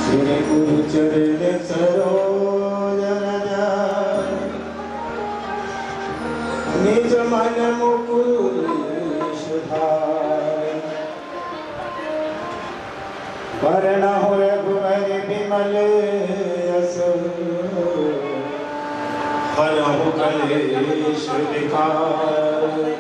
श्री गुरु चरण सरोज रज निज मन मुकुर सुधारि वरणहु रघुवर विमल यशो हरहु कलेश विकार।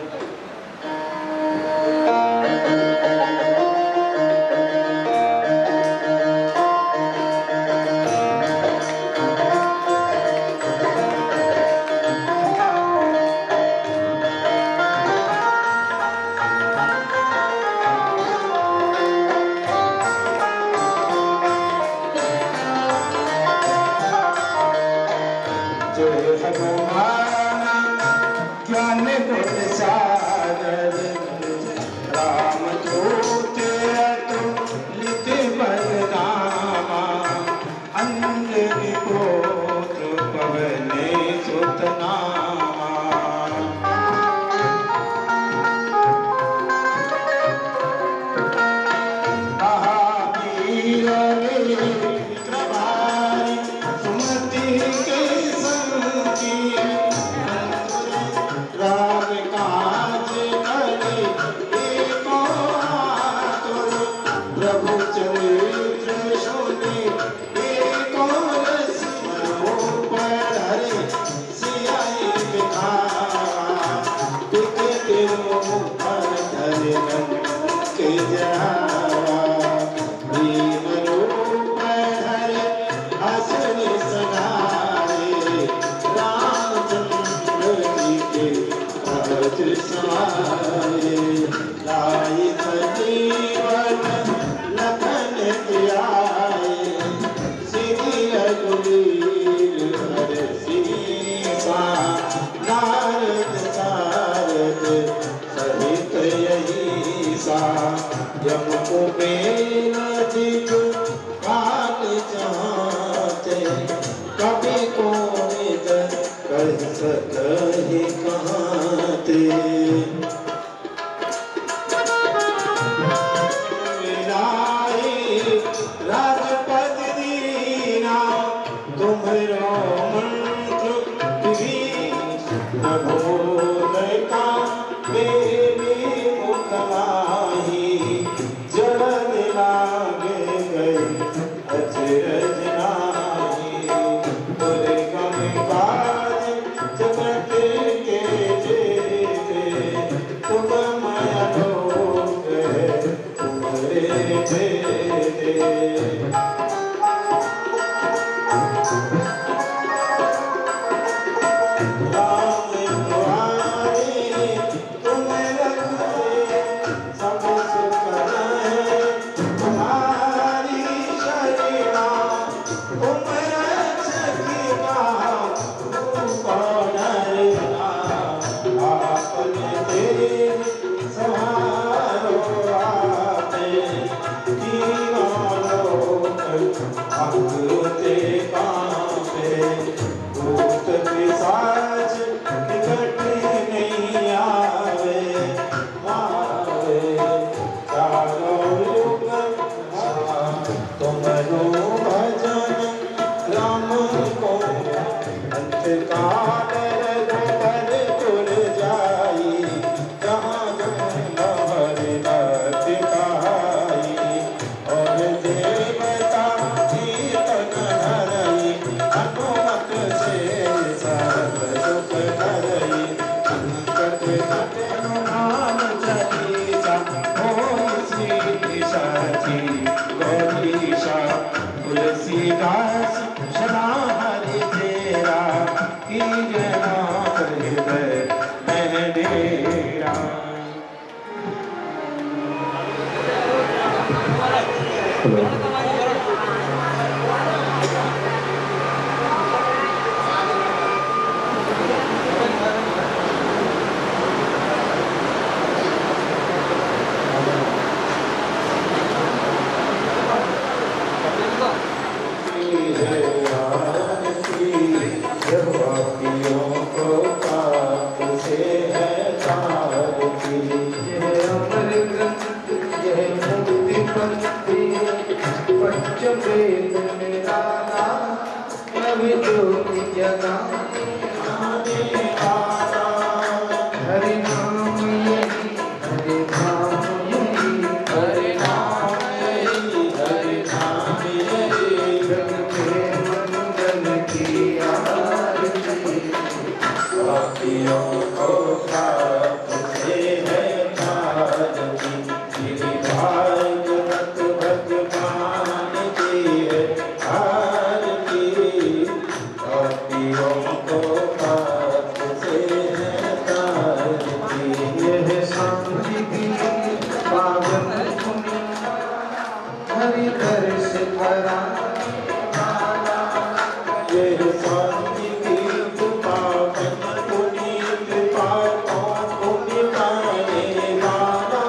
वेद निराला नवि ज्योति जगाने आने वाला। हरि नाम यही हरि नाम यही हरि नाम यही हरि नाम यही जग में मंगल की आरती। पापियों को पाप से है तारती श्री भागवत भगवान की है आरती। पापियों को पाप से है तारती। यह सांझी की पावन पुण्य हरि दर्श कराने वाला। यह सांझी की पावन पुनीत पापों को मिटाने वाला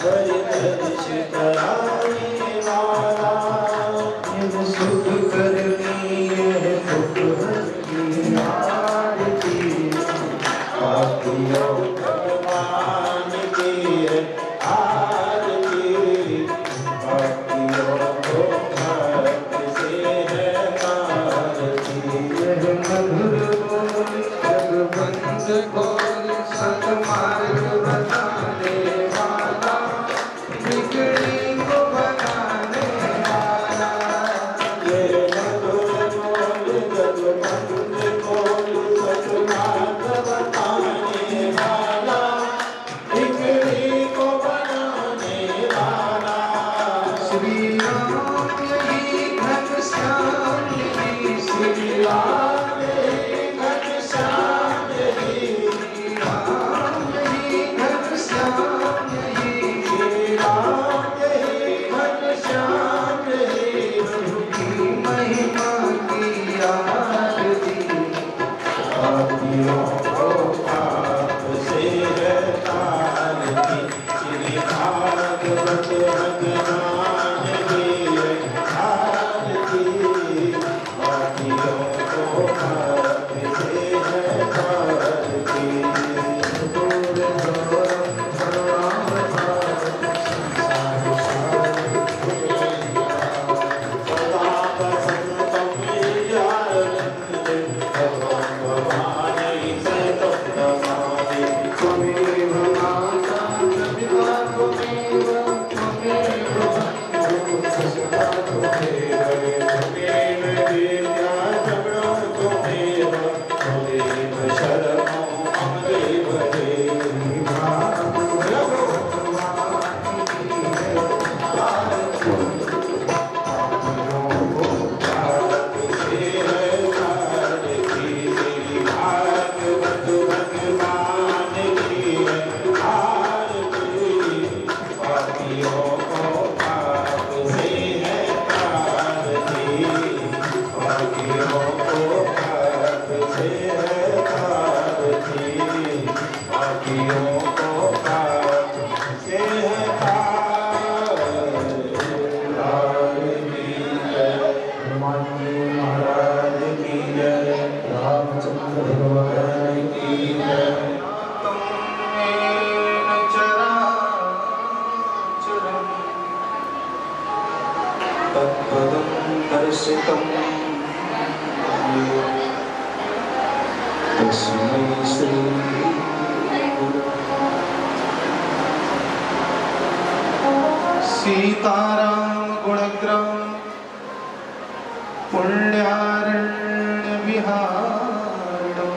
हरि दर्श कराने वाला। यह सुख करनी यह सुख की आरती। पापियों भगवान की है आरती। पापियों को भक्त से है आरती। यह मधुर बोल जगवंत बोल सतमार्ग बताने वाला बिगड़ी को बनाने वाला। यह मधुर बोल जगवंत बोल सतमार्ग बताने वाला बिगड़ी को बनाने वाला। श्री राम यही घनश्याम यही श्री राम यही घनश्याम यही श्री राम यही घनश्याम यही श्री राम यही घनश्याम यही प्रभु की महिमा की आरती। पापियों को पाप से है तारती श्री भागवत भगवान की है आरती। पापियों को पाप से है तारती। दूर दूरम सर्वावतारम सदा वसंतं विद्यारण्यं भगवं भवानी सततं नमामि। त्वमेव माता पिता त्वमेव त्वमेव बन्धुः सखा त्वमेव त्वमेव विद्या जगतो त्वमेव त्वमेव शरणं मम देव देहि। भागवत भगवान की है आरती। पापियों को पाप से है तारती। पापियों को पाप से है तारती। पापियों को पाप से है तारती। महाराज की जय। रामचंद्र भगवान की जय। तमेन चराचरं तत्पदं दर्शितं येन तस्मै श्री सीताराम गुणग्राम पुण्यारण्य विहारणं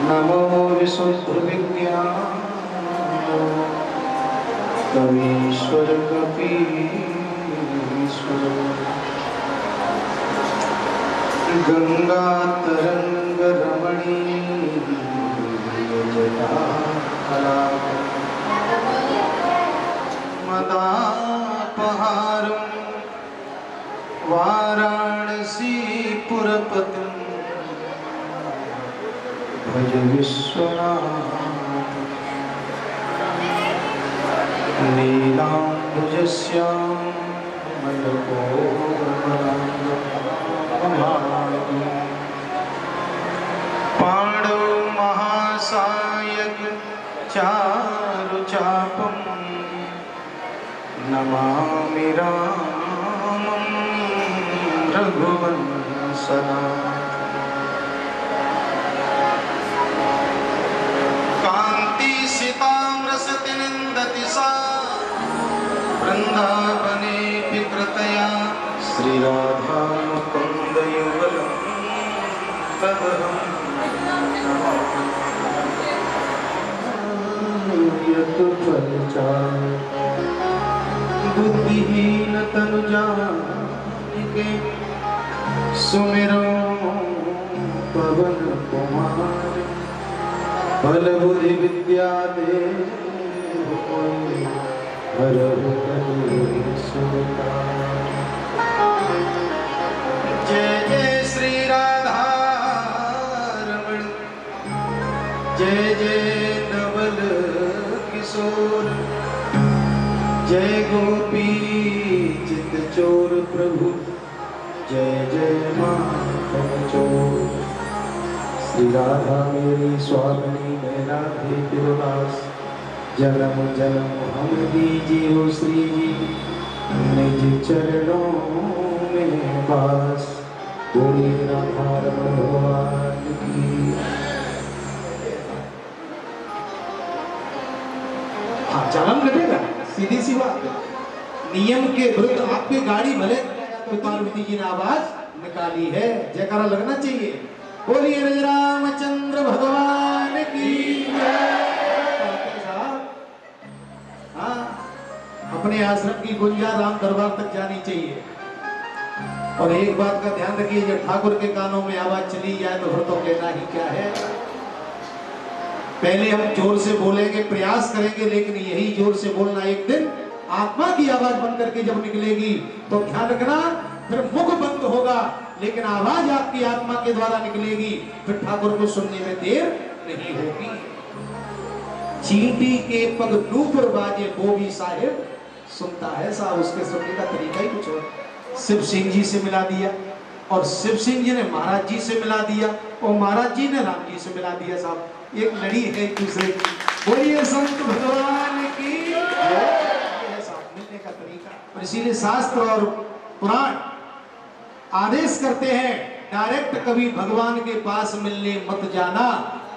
नमो विशुद्ध विज्ञान कवीश्वर कपीश्वर गंगा तरंग रमणीय जटाकलाप मदापहारं वाराणसीपुरपतिं भज विश्वनाथ। नीलाम्बुजश्यामलकोमलाङ्गं पाण्डव महासायक चारुचापं नमामि राम रघुवंशनाथ। कांति सिताम्रसति निंदति सा वृंदावने विकृतया श्रीराधा मुकुंद युगलं तदहं यत फलचार बुद्धिहीन तनु जानिके सुमिरो पवन कुमार बल बुद्धि विद्या दे हरहु जय जय श्री राधा रमण जय जय नवल किशोर जय गोपी चित चोर प्रभु जय जय माधव चोर। श्री राधा मेरी स्वामिनी मेरा भी दुर्वास जन्म जन्म हम दीजिए श्री जी निज चरणों में वास बोले राधा भगवान की। हाँ चालान कटेगा, सीधी सी बात। नियम के विरुद्ध आपकी गाड़ी भले तो पार्वती जी ने आवाज निकाली है, जयकारा लगना चाहिए। बोलिए रज रामचंद्र भगवान की जय। हाँ, अपने आश्रम की गुंजा राम दरबार तक जानी चाहिए। और एक बात का ध्यान रखिए, जब ठाकुर के कानों में आवाज चली जाए तो फिर तो कहना ही क्या है। पहले हम जोर से बोलेंगे, प्रयास करेंगे, लेकिन यही जोर से बोलना एक दिन आत्मा की आवाज बन करके जब निकलेगी तो ध्यान रखना, फिर मुख बंद होगा लेकिन आवाज आपकी आत्मा के द्वारा निकलेगी, फिर ठाकुर को सुनने में देर नहीं होगी। चींटी के पग नूपुर बाजे वो भी साहिब सुनता है साहब, उसके सुनने का तरीका ही कुछ और। शिव सिंह जी से मिला दिया और शिव सिंह जी ने महाराज जी से मिला दिया और महाराज जी ने राम जी से मिला दिया साहब, एक लड़ी है एक दूसरे की। बोलिए संत भगवान की मिलने का तरीका। और इसीलिए शास्त्र और पुराण आदेश करते हैं, डायरेक्ट कभी भगवान के पास मिलने मत जाना,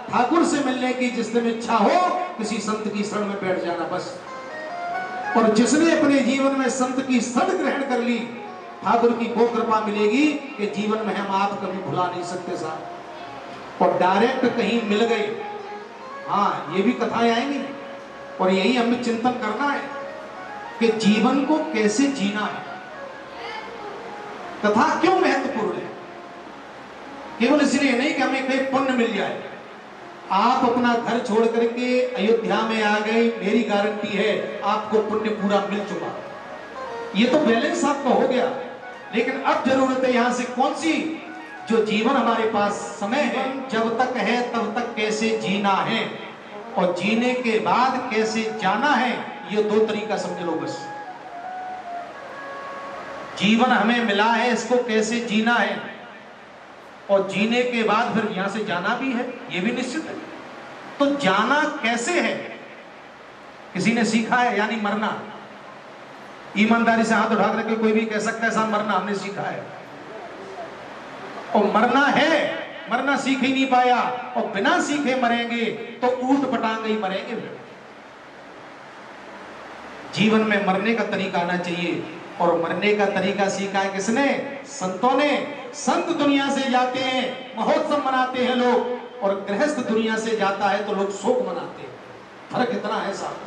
ठाकुर से मिलने की जिस दिन इच्छा हो किसी संत की शरण में बैठ जाना बस। और जिसने अपने जीवन में संत की शरण ग्रहण कर ली, ठाकुर की वो कृपा मिलेगी कि जीवन में हम आप कभी भुला नहीं सकते साहब। और डायरेक्ट कहीं मिल गए, हाँ ये भी कथाएं आएंगी और यही हमें चिंतन करना है कि जीवन को कैसे जीना है। कथा क्यों महत्वपूर्ण है? केवल इसलिए नहीं कि हमें कहीं पुण्य मिल जाए। आप अपना घर छोड़ करके अयोध्या में आ गए, मेरी गारंटी है आपको पुण्य पूरा मिल चुका। ये तो बैलेंस आपका हो गया, लेकिन अब जरूरत है यहां से कौन सी, जो जीवन हमारे पास समय है, जब तक है तब तक कैसे जीना है और जीने के बाद कैसे जाना है। ये दो तरीका समझ लो बस। जीवन हमें मिला है, इसको कैसे जीना है और जीने के बाद फिर यहां से जाना भी है, ये भी निश्चित है। तो जाना कैसे है किसी ने सीखा है, यानी मरना। ईमानदारी से हाथ उठा करके कोई भी कह सकता है साहब मरना हमने सीखा है। और मरना है, मरना सीख ही नहीं पाया और बिना सीखे मरेंगे तो ऊट पटांग ही मरेंगे। जीवन में मरने का तरीका आना चाहिए और मरने का तरीका सीखा है किसने? संतों ने। संत दुनिया से जाते हैं, महोत्सव मनाते हैं लोग, और गृहस्थ दुनिया से जाता है तो लोग शोक मनाते हैं। फर्क इतना है साहब,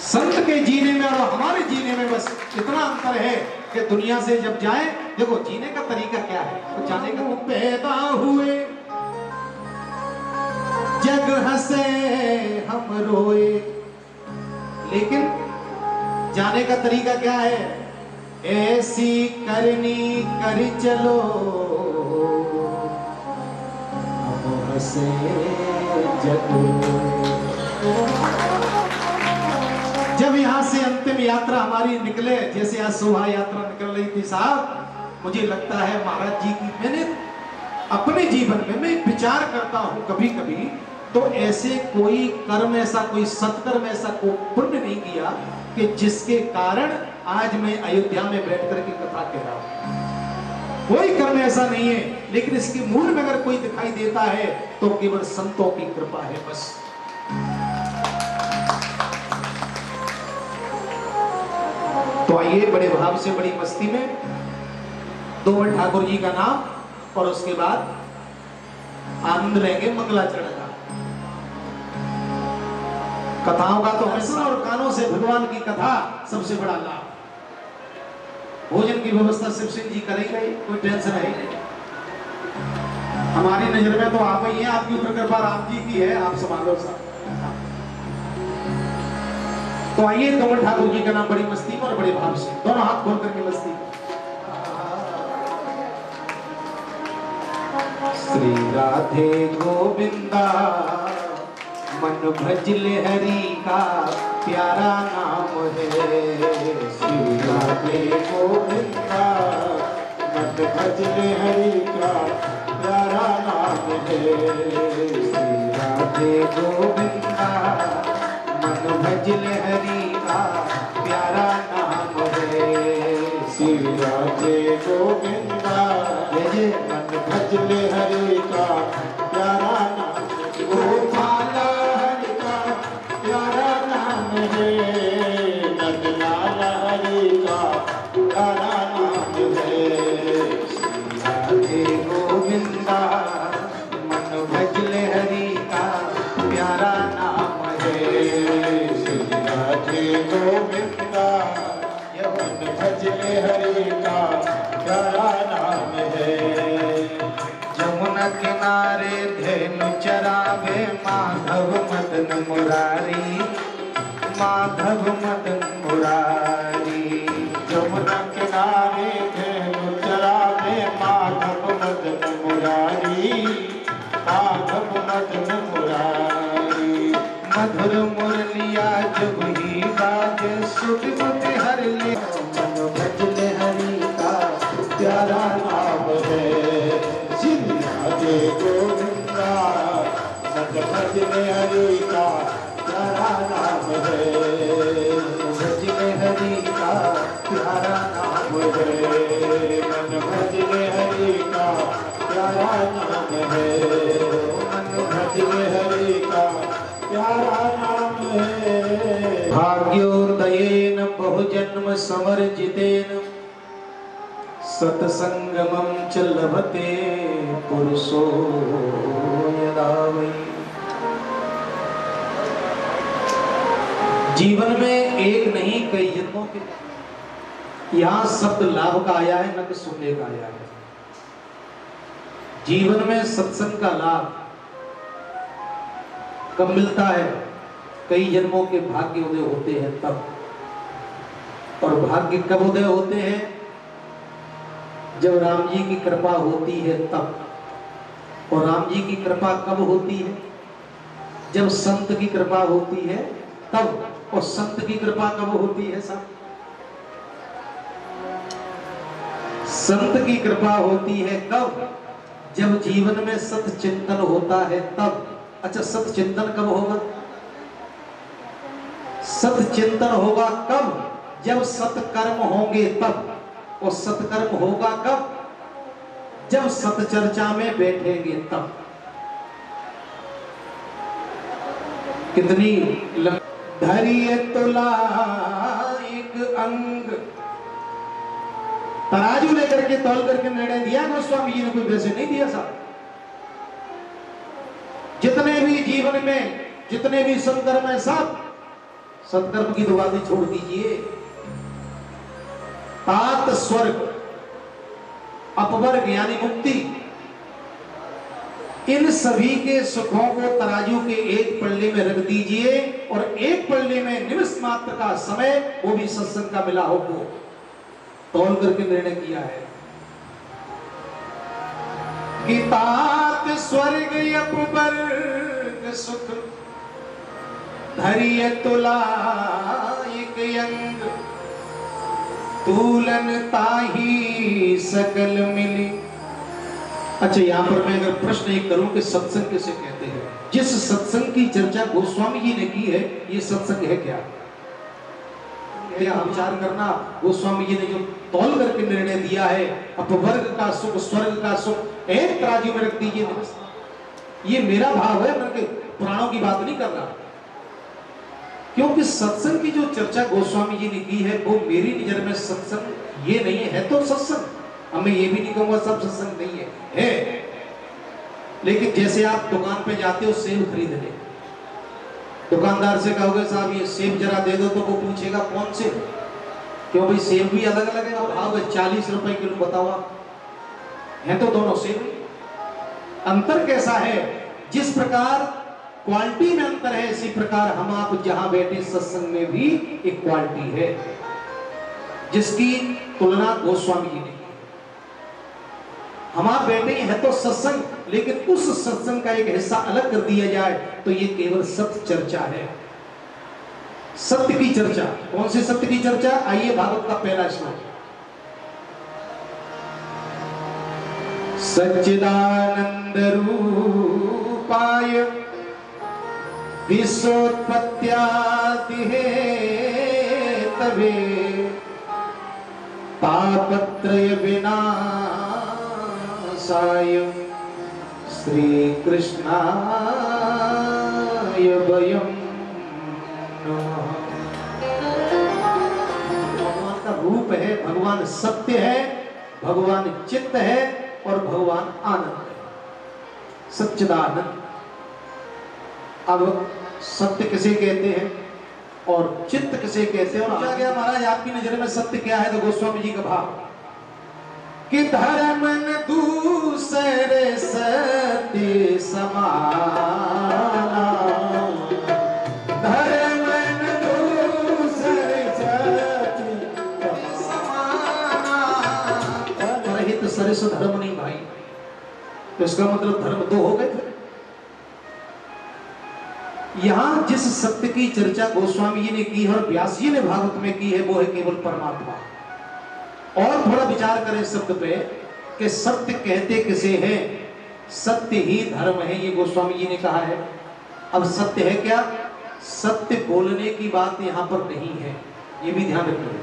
संत के जीने में और हमारे जीने में बस इतना अंतर है कि दुनिया से जब जाए, देखो जीने का तरीका क्या है, तो जाने का तुम पैदा हुए जग हंसे हम रोए, लेकिन जाने का तरीका क्या है? ऐसी करनी कर चलो हम हंसे जग। जब यहां से अंतिम यात्रा हमारी निकले, जैसे आज शोभा यात्रा निकल रही थी साहब, मुझे लगता है महाराज जी की, मैंने अपने जीवन में मैं विचार करता हूं कभी कभी, तो ऐसे कोई कर्म, ऐसा कोई सत्कर्म, ऐसा कोई पुण्य नहीं किया कि जिसके कारण आज मैं अयोध्या में बैठ कर के कथा कह रहा हूं। कोई कर्म ऐसा नहीं है, लेकिन इसके मूल में अगर कोई दिखाई देता है तो केवल संतों की कृपा है बस। तो आइए बड़े भाव से बड़ी मस्ती में दोवल ठाकुर जी का नाम और उसके बाद आनंद लेंगे मंगलाचरण का। कथाओं का तो हमें और कानों से भगवान की कथा सबसे बड़ा लाभ। भोजन की व्यवस्था शिव सिंह जी करेंगे, कोई टेंशन है नहीं। हमारी नजर में तो आप ही हैं, आपकी ऊपर कृपा राम जी की है, आप संभालो सब। तो आइए दोवल ठाकुर जी का नाम बड़ी मस्ती में और बड़े भाव से दोनों हाथ खोल करके मस्ती। श्री राधे गोविंदा मन भजले हरि का प्यारा नाम है। श्री राधे गोविंदा मन भजले हरि का प्यारा नाम है। श्री राधे गोविंदा मन भजले हरि का प्यारा नाम है। श्री राधे गोविंदा मन भजले हरि का प्यारा नाम है। गोपाला हरि का प्यारा नाम है। नंदलाल हरि का प्यारा नाम है। श्री राधे गोविंदा मन भजले हरि का प्यारा नाम है। श्री राधे गोविंदा मन भजले हरि का प्यारा नाम है। यमुना किनारे धेनु चरावे माधव मदन मुरारी, माधव मदन मुरारी। यमुना किनारे धेनु चरावे माधव मदन मुरारी, माधव मदन मुरारी। मधुर मुरलिया जब ही बाजे सुध बुध हर ले मन भजले हरि का प्यारा नाम है। श्री राधे गोविंदा मन भजले हरि का प्यारा नाम है। भजले हरि का प्यारा नाम है। मन भजले हरि का प्यारा नाम है। मन भजले हरि का प्यारा नाम है। भाग्योदयेन बहुजन्म समर्जितेन सत्संगमं च लभते पुरुषो यदा वै। जीवन में एक नहीं कई जन्मों के यहाँ शब्द लाभ का आया है, न कि सुनने का आया है। जीवन में सत्संग का लाभ कब मिलता है? कई जन्मों के भाग्य उदय होते हैं तब। और भाग्य कब उदय होते हैं? जब राम जी की कृपा होती है तब। और राम जी की कृपा कब होती है? जब संत की कृपा होती है तब। और संत की कृपा कब होती है? सब संत की कृपा होती है कब? जब जीवन में सत चिंतन होता है तब। अच्छा, सत चिंतन कब होगा? सत चिंतन होगा कब? जब सत्कर्म होंगे तब। और सत्कर्म होगा कब? जब सत चर्चा में बैठेंगे तब। कितनी धैर्य तुला एक अंग, तराजू लेकर के तौल करके निर्णय दिया गोस्वामी जी ने, कोई वैसे नहीं दिया साहब। जितने भी जीवन में जितने भी सत्कर्म है सब सत्कर्म की तो बातें छोड़ दीजिए। तात स्वर्ग अपवर्ग यानी मुक्ति, इन सभी के सुखों को तराजू के एक पल्ले में रख दीजिए और एक पल्ले में निमिष मात्र का समय, वो भी सत्संग का मिला हो, वो तौल करके निर्णय किया है कि तात स्वर्ग अपवर्ग सुख धैर्य तुला एक अंग, तूलन ताही सकल मिली। अच्छा, यहां पर मैं अगर प्रश्न एक करूं कि सत्संग किसे कहते हैं? जिस सत्संग की चर्चा गोस्वामी जी ने की है, ये सत्संग है क्या? कहते हैं विचार करना, गोस्वामी जी ने जो तौल करके निर्णय दिया है, अपवर्ग का सुख स्वर्ग का सुख एक तराजू में रख दीजिए। ये मेरा भाव है, मैं पुराणों की बात नहीं कर रहा, क्योंकि सत्संग की जो चर्चा गोस्वामी जी ने की है वो मेरी नजर में सत्संग ये नहीं है तो सत्संग, अब मैं ये भी नहीं कहूंगा सब सत्संग नहीं है। लेकिन जैसे आप दुकान पे जाते हो सेब खरीदने, दुकानदार से कहोगे साहब ये सेब जरा दे दो, तो वो पूछेगा कौन से, क्यों भाई सेब भी अलग अलग है, भाव 40 रुपए किलो, बताओ आप, है तो दोनों सेब। अंतर कैसा है? जिस प्रकार क्वालिटी में अंतर है, इसी प्रकार हम आप जहां बैठे सत्संग में भी एक क्वालिटी है, जिसकी तुलना गोस्वामी जी ने की। हम आप बैठे हैं तो सत्संग, लेकिन उस सत्संग का एक हिस्सा अलग कर दिया जाए तो ये केवल सत्य चर्चा है, सत्य की चर्चा। कौन से सत्य की चर्चा? आइए भागवत का पहला श्लोक। सच्चिदानंद रूपाय विश्वोत्पत्त्यादि हेतवे तापत्रय विनाशाय श्री कृष्णाय वयम् नमः। भगवान का रूप है, भगवान सत्य है, भगवान चित्त है और भगवान आनंद है, सच्चिदानंद। अब सत्य किसे कहते हैं और चित्त किसे कहते हैं? और आ गया महाराज आपकी नजर में सत्य क्या है? तो गोस्वामी जी का भाव कि धर्म न दूसरे सत्य समाना, धर्म न दूसरे सत्य समाना, रहित सरिस धर्म नहीं भाई, तो इसका मतलब धर्म दो हो गए। यहां जिस सत्य की चर्चा गोस्वामी जी ने की है और व्यास जी ने भागवत में की है वो है केवल परमात्मा। और थोड़ा विचार करें शब्द पे कि सत्य कहते किसे हैं? सत्य ही धर्म है, ये गोस्वामी जी ने कहा है। अब सत्य है क्या? सत्य बोलने की बात यहां पर नहीं है, ये भी ध्यान रखिए।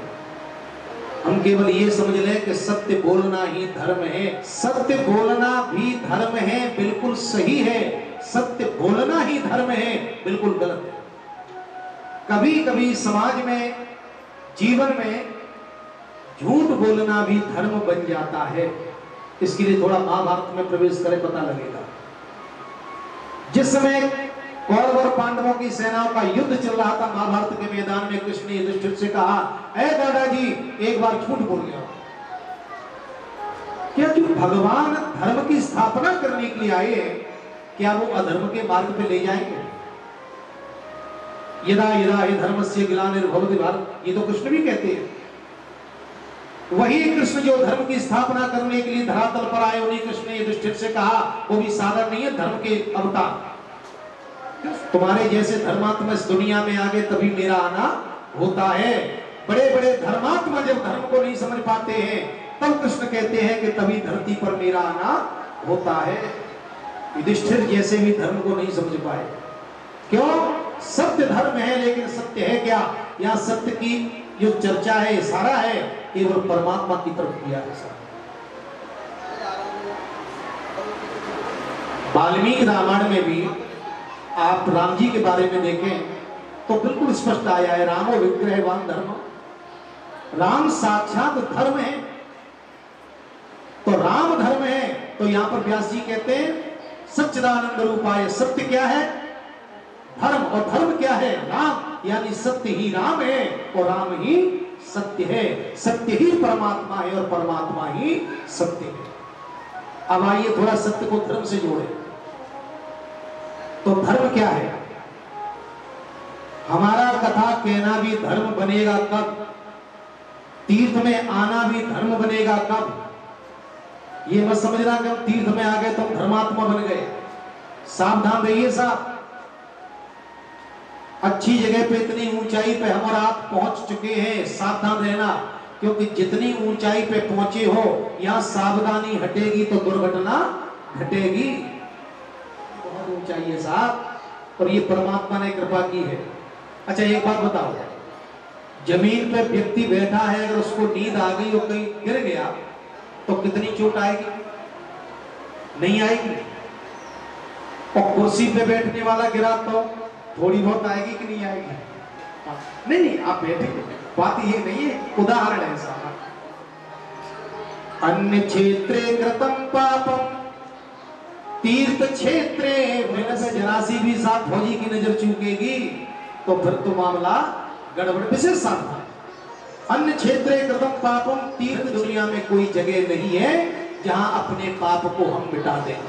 हम केवल ये समझ लें कि सत्य बोलना ही धर्म है। सत्य बोलना भी धर्म है, बिल्कुल सही है। सत्य बोलना ही धर्म है, बिल्कुल गलत है। कभी कभी समाज में, जीवन में झूठ बोलना भी धर्म बन जाता है। इसके लिए थोड़ा महाभारत में प्रवेश करें, पता लगेगा। जिस समय कौरव और पांडवों की सेनाओं का युद्ध चल रहा था महाभारत के मैदान में, कृष्ण ने युधिष्ठिर से कहा, ऐ दादाजी एक बार झूठ बोल गया। क्या जो भगवान धर्म की स्थापना करने के लिए आए हैं, क्या वो अधर्म के मार्ग पे ले जाएंगे? यदा यदा हि धर्मस्य ग्लानिर्भवति भारत, ये तो कृष्ण भी कहते हैं। वही कृष्ण जो धर्म की स्थापना करने के लिए धरातल पर आए, उन्हीं कृष्ण ने युधिष्ठिर से कहा, वो भी साधारण नहीं है, धर्म के अवतार। तुम्हारे जैसे धर्मात्मा इस दुनिया में आ गए तभी मेरा आना होता है। बड़े बड़े धर्मात्मा जब धर्म को नहीं समझ पाते हैं तब कृष्ण कहते हैं कि तभी धरती पर मेरा आना होता है। युधिष्ठिर जैसे भी धर्म को नहीं समझ पाए। क्यों? सत्य धर्म है, लेकिन सत्य है क्या? यहाँ सत्य की जो चर्चा है, इशारा है केवल परमात्मा की तरफ किया है। वाल्मीकि रामायण में भी आप राम जी के बारे में देखें तो बिल्कुल स्पष्ट आया है, रामो विग्रहवान धर्म। राम साक्षात धर्म है, तो राम धर्म है। तो यहां पर व्यास जी कहते हैं सच्चिदानंद रूपाय, सत्य क्या है? धर्म। और धर्म क्या है? राम। यानी सत्य ही राम है और राम ही सत्य है। सत्य ही परमात्मा है और परमात्मा ही सत्य है। अब आइए थोड़ा सत्य को धर्म से जोड़ें। तो धर्म क्या है? हमारा कथा कहना भी धर्म बनेगा कब? तीर्थ में आना भी धर्म बनेगा कब? ये मत समझना कि हम तीर्थ में आ गए तो हम धर्मात्मा बन गए। सावधान रहिए साहब, अच्छी जगह पे इतनी ऊंचाई पे हम और आप पहुंच चुके हैं, सावधान रहना। क्योंकि जितनी ऊंचाई पे पहुंचे हो, यहां सावधानी हटेगी तो दुर्घटना घटेगी। बहुत ऊंचाई है साहब, और ये परमात्मा ने कृपा की है। अच्छा एक बात बताओ, जमीन पे व्यक्ति बैठा है, अगर उसको नींद आ गई और कहीं गिर गया तो कितनी चोट आएगी? नहीं आएगी। और कुर्सी पे बैठने वाला गिरा तो थोड़ी बहुत आएगी कि नहीं आएगी? नहीं नहीं, आप बैठे, बात ये नहीं है, उदाहरण है साहब। अन्य क्षेत्रे कृतम पापम तीर्थ क्षेत्रे विनश्य। जरा सी भी साथ फौजी की नजर चूकेगी तो फिर तो मामला गड़बड़। विशेष सावधान। अन्य क्षेत्रे कृतम पापम तीर्थ, दुनिया में कोई जगह नहीं है जहां अपने पाप को हम मिटा दें।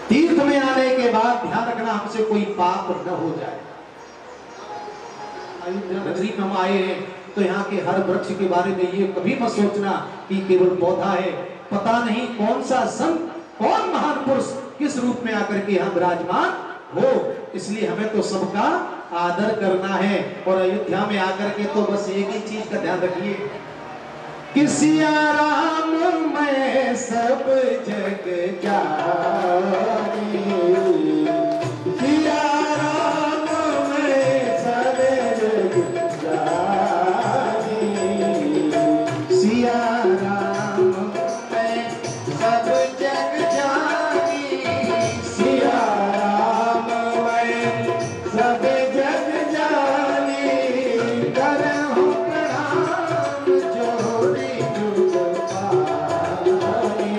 तीर्थ में आने के बाद ध्यान रखना हमसे कोई पाप न हो जाए। नगरी में हम आए हैं तो यहाँ के हर वृक्ष के बारे में ये कभी मत सोचना कि केवल पौधा है। पता नहीं कौन सा संत, कौन महान पुरुष किस रूप में आकर के यहाँ विराजमान हो, इसलिए हमें तो सबका आदर करना है। और अयोध्या में आकर के तो बस एक ही चीज का ध्यान रखिए कि सिया राम मैं सब जग जानी, सिया राम मैं सब जग जानी, सिया राम मैं सब जग जानी, सिया राम मैं सब जग जानी, करहूं प्रणाम जोड़ी जुग पानी,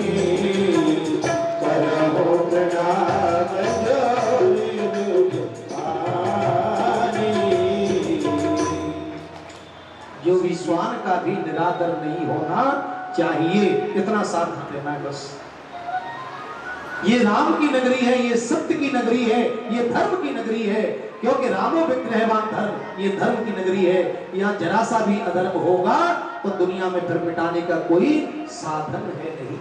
करहूं प्रणाम जोड़ी जुग पानी। जो विश्वान का भी निरादर नहीं होना चाहिए, इतना साथ देना है बस। ये राम की नगरी है, ये सत्य की नगरी है, ये धर्म की नगरी है, क्योंकि रामो विग्रहवान धर्म, ये धर्म की नगरी है। यहाँ जरा सा भी अधर्म होगा तो दुनिया में फिर मिटाने का कोई साधन है नहीं।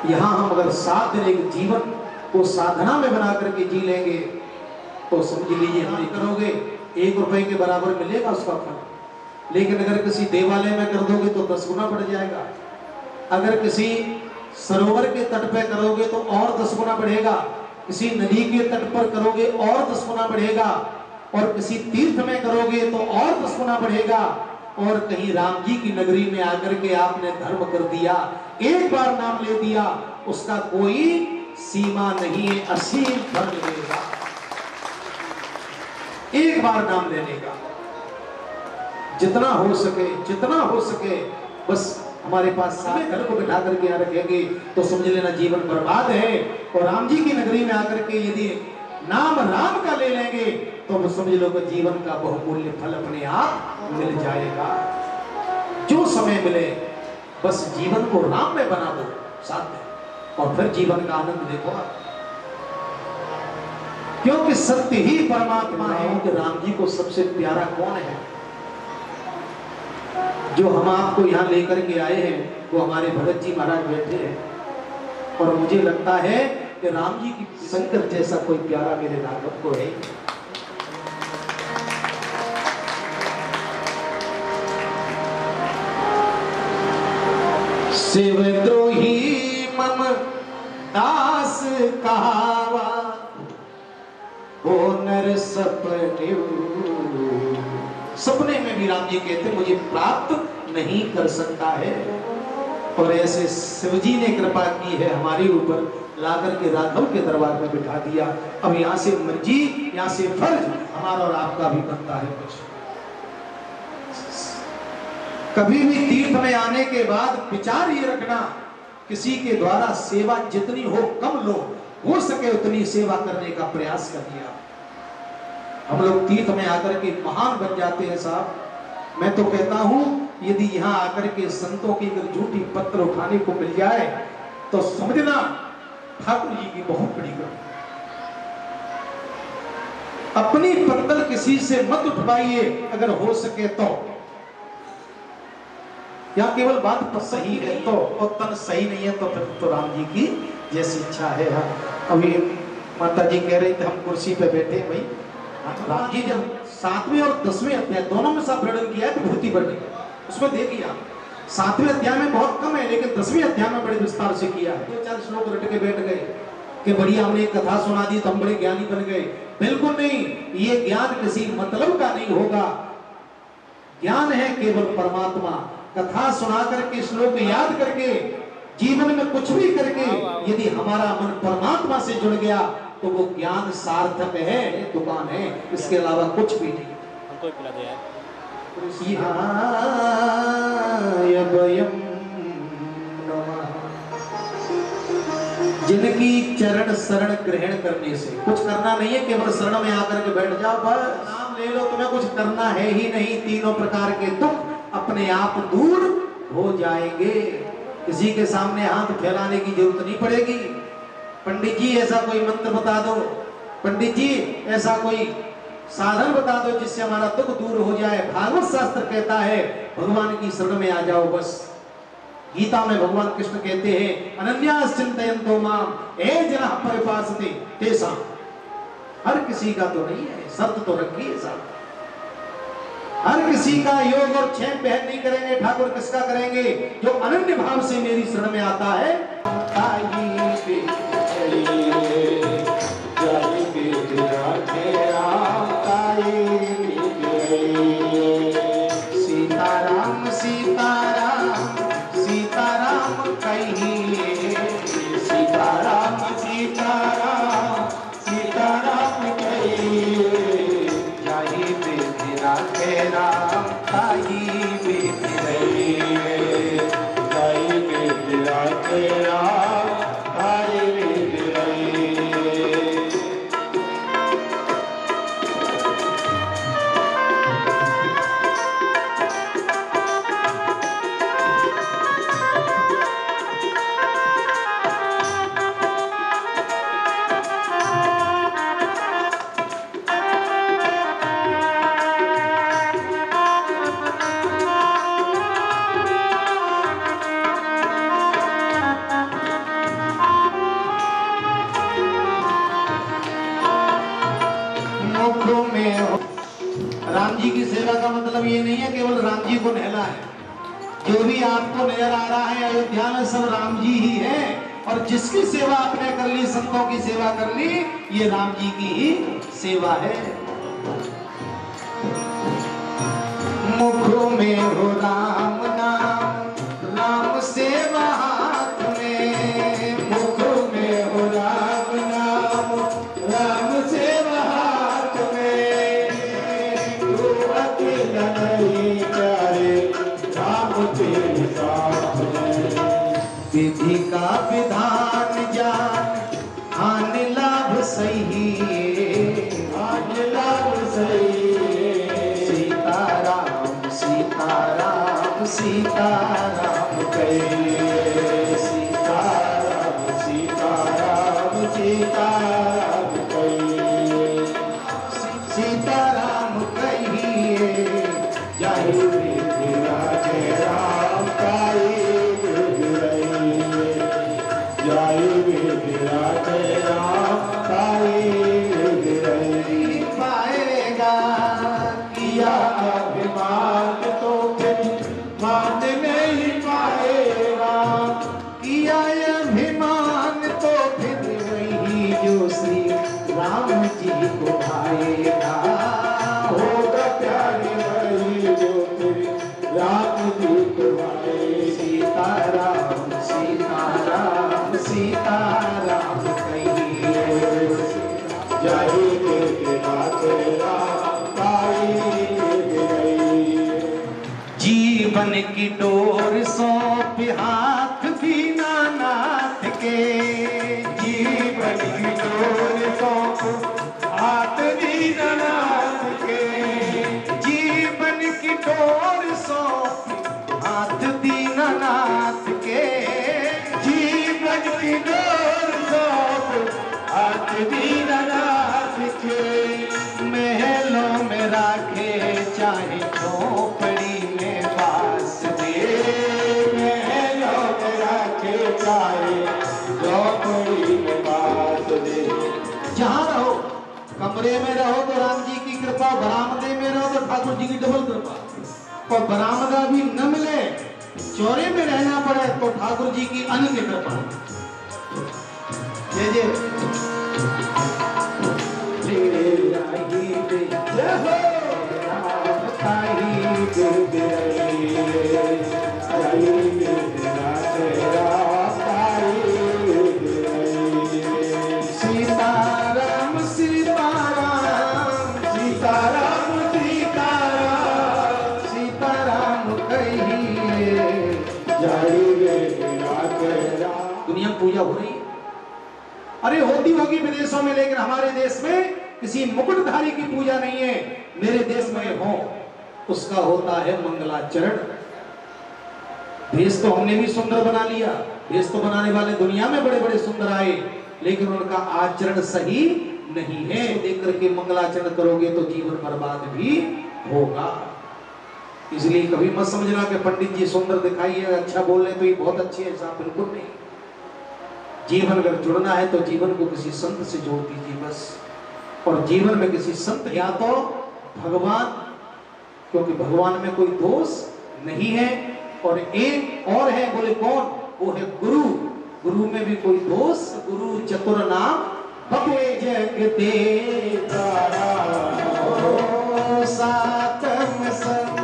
यहाँ हम अगर 7 दिन एक जीवन को साधना में बना करके जी लेंगे तो समझ लीजिए हम करोगे 1 रुपए के बराबर मिलेगा उसका फल। लेकिन अगर किसी देवालय में कर दोगे तो 10 गुना बढ़ जाएगा। अगर किसी सरोवर के तट पर करोगे तो और 10 गुना बढ़ेगा। किसी नदी के तट पर करोगे और 10 गुना बढ़ेगा। और किसी तीर्थ में करोगे तो और 10 गुना बढ़ेगा। और कहीं राम जी की नगरी में आकर के आपने धर्म कर दिया, एक बार नाम ले दिया, उसका कोई सीमा नहीं है, असीम फल मिलेगा एक बार नाम लेने का। जितना हो सके बस हमारे पास साथ घर को बिठा करके यहाँ रखेंगे तो समझ लेना जीवन बर्बाद है। और राम जी की नगरी में आकर के यदि नाम राम का ले लेंगे तो समझ लो कि जीवन का बहुमूल्य फल अपने आप मिल जाएगा। जो समय मिले बस जीवन को राम में बना दो साथ में, और फिर जीवन का आनंद देखो आप। क्योंकि सत्य ही परमात्मा है। कि राम जी को सबसे प्यारा कौन है? जो हम आपको यहाँ लेकर के आए हैं वो हमारे भगत जी महाराज बैठे हैं। और मुझे लगता है कि राम जी की शंकर जैसा कोई प्यारा मेरे राघव को है। शिवद्रोही मम दास कहावा, हो नर सपने। सपने में भी राम जी कहते मुझे प्राप्त नहीं कर सकता है। और ऐसे शिवजी ने कृपा की है हमारे ऊपर, लाकर के राघव के दरबार में बिठा दिया। अब यहाँ से मर्जी, यहाँ से फर्ज हमारा और आपका भी बनता है कुछ। कभी भी तीर्थ में आने के बाद विचार ये रखना, किसी के द्वारा सेवा जितनी हो कम लो, हो सके उतनी सेवा करने का प्रयास कर दिया। हम लोग तीर्थ में आकर के महान बन जाते हैं साहब। मैं तो कहता हूं यदि यहाँ आकर के संतों की अगर झूठी पत्र उठाने को मिल जाए तो समझना ठाकुर जी की बहुत बड़ी गलती। अपनी पत्तल किसी से मत उठवाइए अगर हो सके तो। या केवल बात तो सही है तो, और तन सही नहीं है तो फिर तो राम जी की जैसी इच्छा है। हाँ, अभी माता जी कह रही थे हम कुर्सी पे बैठे भाई। राम जी जब 7वें और 10वें अध्याय दोनों में सब वर्णन किया है विभूति वर्णन, उसमें देखिए आप 7वें अध्याय में बहुत कम है, लेकिन 10वें अध्याय में बड़े विस्तार से किया है। 2-4 श्लोक रट के बैठ गए कि बढ़िया हमने एक कथा सुना दी तो हम बड़े ज्ञानी बन गए। बिल्कुल नहीं, ये ज्ञान किसी मतलब का नहीं होगा। ज्ञान है केवल परमात्मा। कथा सुना करके, श्लोक याद करके, जीवन में कुछ भी करके यदि हमारा मन परमात्मा से जुड़ गया तो वो ज्ञान सार्थक है, दुकान है, इसके अलावा कुछ भी नहीं। हमको ही पिला दे यार। जिनकी चरण शरण ग्रहण करने से कुछ करना नहीं है, केवल शरण में आकर के बैठ जाओ, बस नाम ले लो, तुम्हें कुछ करना है ही नहीं। तीनों प्रकार के दुख अपने आप दूर हो जाएंगे। किसी के सामने हाथ फैलाने की जरूरत नहीं पड़ेगी। पंडित जी ऐसा कोई मंत्र बता दो, पंडित जी ऐसा कोई साधन बता दो जिससे हमारा दुख दूर हो जाए। भागवत शास्त्र कहता है भगवान की शरण में आ जाओ बस। गीता में भगवान कृष्ण कहते हैं अनन्यास चिंतयन्तो माम ये जना परिपासते तेषां। हर किसी का तो नहीं है, शर्त तो रखी है साहब। हर किसी का योग और क्षेम पहन नहीं करेंगे, ठाकुर किसका करेंगे? जो अनन्य भाव से मेरी शरण में आता है। सीताराम सीताराम सीताराम कहिए, सीताराम सीताराम सीताराम कहिए, जाहि विधि राखे राम ताहि विधि रहिए। जाहि विधि राखे राम ताहि विधि रहिए। राम जी की सेवा का मतलब ये नहीं है केवल राम जी को नहला है। जो भी आपको नजर आ रहा है अयोध्या में सब राम जी ही है, और जिसकी सेवा आपने कर ली, संतों की सेवा कर ली, ये राम जी की ही सेवा है। मुख में हो राम नाम, राम सेवा हाथ में। मुख में हो राम नाम, राम सेवा हाथ में। तू अकेला नहीं प्यारे, राम तेरे साथ में। विधि का विधान जान, हानि लाभ सही, हानि लाभ सही। सीताराम सीताराम सीताराम कहिए, सीताराम सीताराम सीताराम कहिए, सीताराम कहिए। जाहि विधि राखे राम ताहि विधि रहिए। जाहि विधि राखे राम ताहि विधि रहिए। पाएगा किया अभिमान तो फिर मान नहीं पाएगा। किया अभिमान तो फिर वही जो श्री राम जी को भाएगा। होगा प्यारे वही जो फिर राम जी को भाए। सीताराम सीताराम सीताराम कहिए, जाहि विधि राखे राम ताहि विधि रहिए। जीवन की डोर सौंप हाथ दीनानाथ के। जीवन की डोर सौंप हाथ दीनानाथ के। जीवन की डोर सौंप हाथ दीनानाथ के। जीवन की डोर सौंप हाथ दीनानाथ के। महलों में राखे चाहे झोपड़ी में बास दे। महलों में राखे चाहे झोपड़ी में बास दे। जहाँ रहो, कमरे में रहो तो राम जी की कृपा, बरामदे में रहो तो ठाकुर जी की डबल कृपा, और बरामदा भी न मिले, चौरे में रहना पड़े तो ठाकुर जी की अनन्य कृपा। जय जय। सीताराम सीताराम सीताराम सीताराम सीताराम कहिए। दुनिया में पूजा हो रही है, अरे होती होगी विदेशों में, लेकिन हमारे देश में किसी मुकुटधारी की पूजा नहीं है। मेरे देश में हो उसका होता है मंगलाचरण। देश तो हमने भी सुंदर बना लिया, देश तो बनाने वाले दुनिया में बड़े बड़े सुंदर आए, लेकिन उनका आचरण सही नहीं है। देख करके मंगलाचरण करोगे तो जीवन बर्बाद भी होगा। इसलिए कभी मत समझना कि पंडित जी सुंदर दिखाई है, अच्छा बोल रहे तो ये बहुत अच्छे हैं, ऐसा बिल्कुल नहीं। जीवन अगर जुड़ना है तो जीवन को किसी संत से जोड़ दीजिए बस। और जीवन में किसी संत या तो भगवान, क्योंकि भगवान में कोई दोष नहीं है, और एक और है, बोले कौन? वो है गुरु। गुरु में भी कोई दोष, गुरु चतुर नाम बपुए जगते सातम संग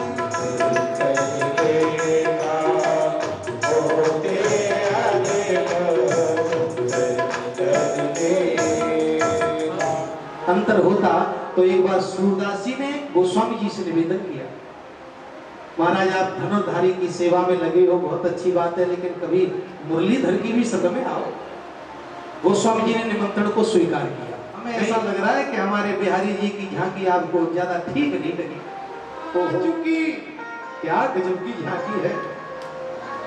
अंतर होता तो एक बार सूरदास जी ने गोस्वामी जी से निवेदन किया, महाराज आप धनुर्धारी की सेवा में लगे हो, बहुत अच्छी बात है, लेकिन कभी मुरलीधर की भी सदन में आओ। गोस्वामी जी ने निमंत्रण को स्वीकार किया। हमें ऐसा लग रहा है कि हमारे बिहारी जी की झांकी आपको ज्यादा ठीक नहीं लगी। चूंकि क्या गजब की झांकी है,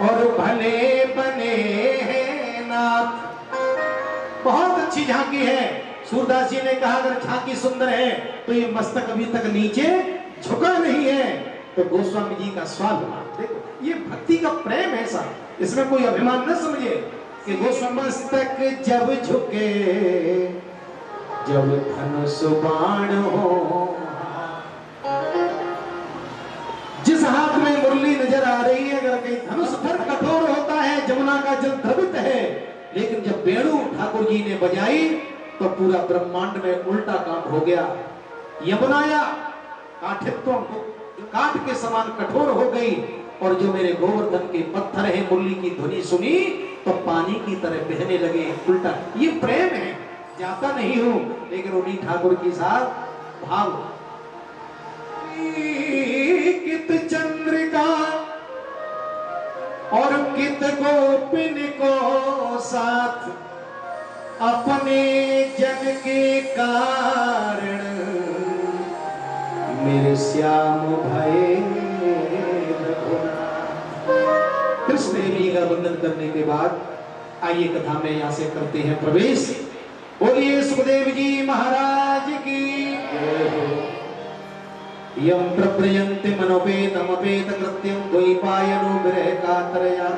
और भले बने हैं नाथ, बहुत अच्छी झांकी है। सूरदास जी ने कहा अगर झांकी सुंदर है तो ये मस्तक अभी तक नीचे झुका नहीं है। तो गोस्वामी जी का स्वाभिमान देखो, ये भक्ति का प्रेम है साहब, इसमें कोई अभिमान न समझे कि गोस्वामी मस्तक जब झुके जब धनुष बाण हो। जिस हाथ में मुरली नजर आ रही है, अगर कहीं धनुष पर कठोर होता है, जमुना का जल द्रवित है, लेकिन जब वेणु ठाकुर जी ने बजाई तो पूरा ब्रह्मांड में उल्टा काम हो गया। यमुनाया काठित्व काठ के समान कठोर हो गई, और जो मेरे गोवर्धन के पत्थर है मुरली की ध्वनि सुनी तो पानी की तरह बहने लगे उल्टा। ये प्रेम है, जाता नहीं हूं, लेकिन उन्हीं ठाकुर की साथ भाव। कित चंद्रिका और कित गोपिन को साथ, अपने जन के कारण मेरे श्याम भये कृष्ण देवी का वंदन करने के बाद आइए कथा में यहां से करते हैं प्रवेश। बोलिए सुखदेव जी महाराज की। यम प्रप्रयन्ते मनोपेतमपेत कृत्यं द्वैपायनो विरह कातरया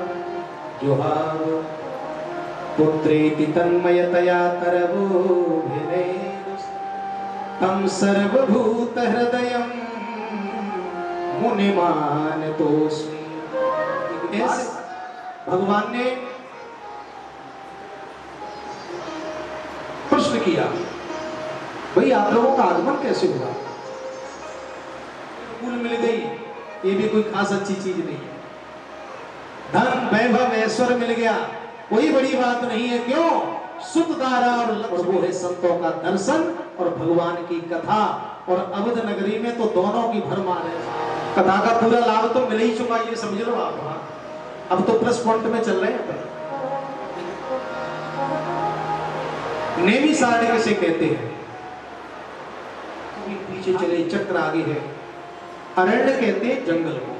जोहाव पुत्रेति तन्मयतया तरवोभिने तम सर्वभूत हृदयं मुनिमानतोस्मि। भगवान ने प्रश्न किया, भाई आप लोगों का आगमन कैसे हुआ? फूल मिल गई, ये भी कोई खास अच्छी चीज नहीं है। धन वैभव ऐश्वर्य मिल गया, कोई बड़ी बात नहीं है। क्यों? सुत धारा और लक्ष्य, वो है संतों का दर्शन और भगवान की कथा। और अवध नगरी में तो दोनों की भरमार है। कथा का पूरा लाभ तो मिल ही चुका, ये समझ लो आप। अब तो प्लस पॉइंट में चल रहे हैं। नेमी सारणी किसे कहते हैं? पीछे चले, चक्र आगे है। अरण्य कहते हैं जंगल को।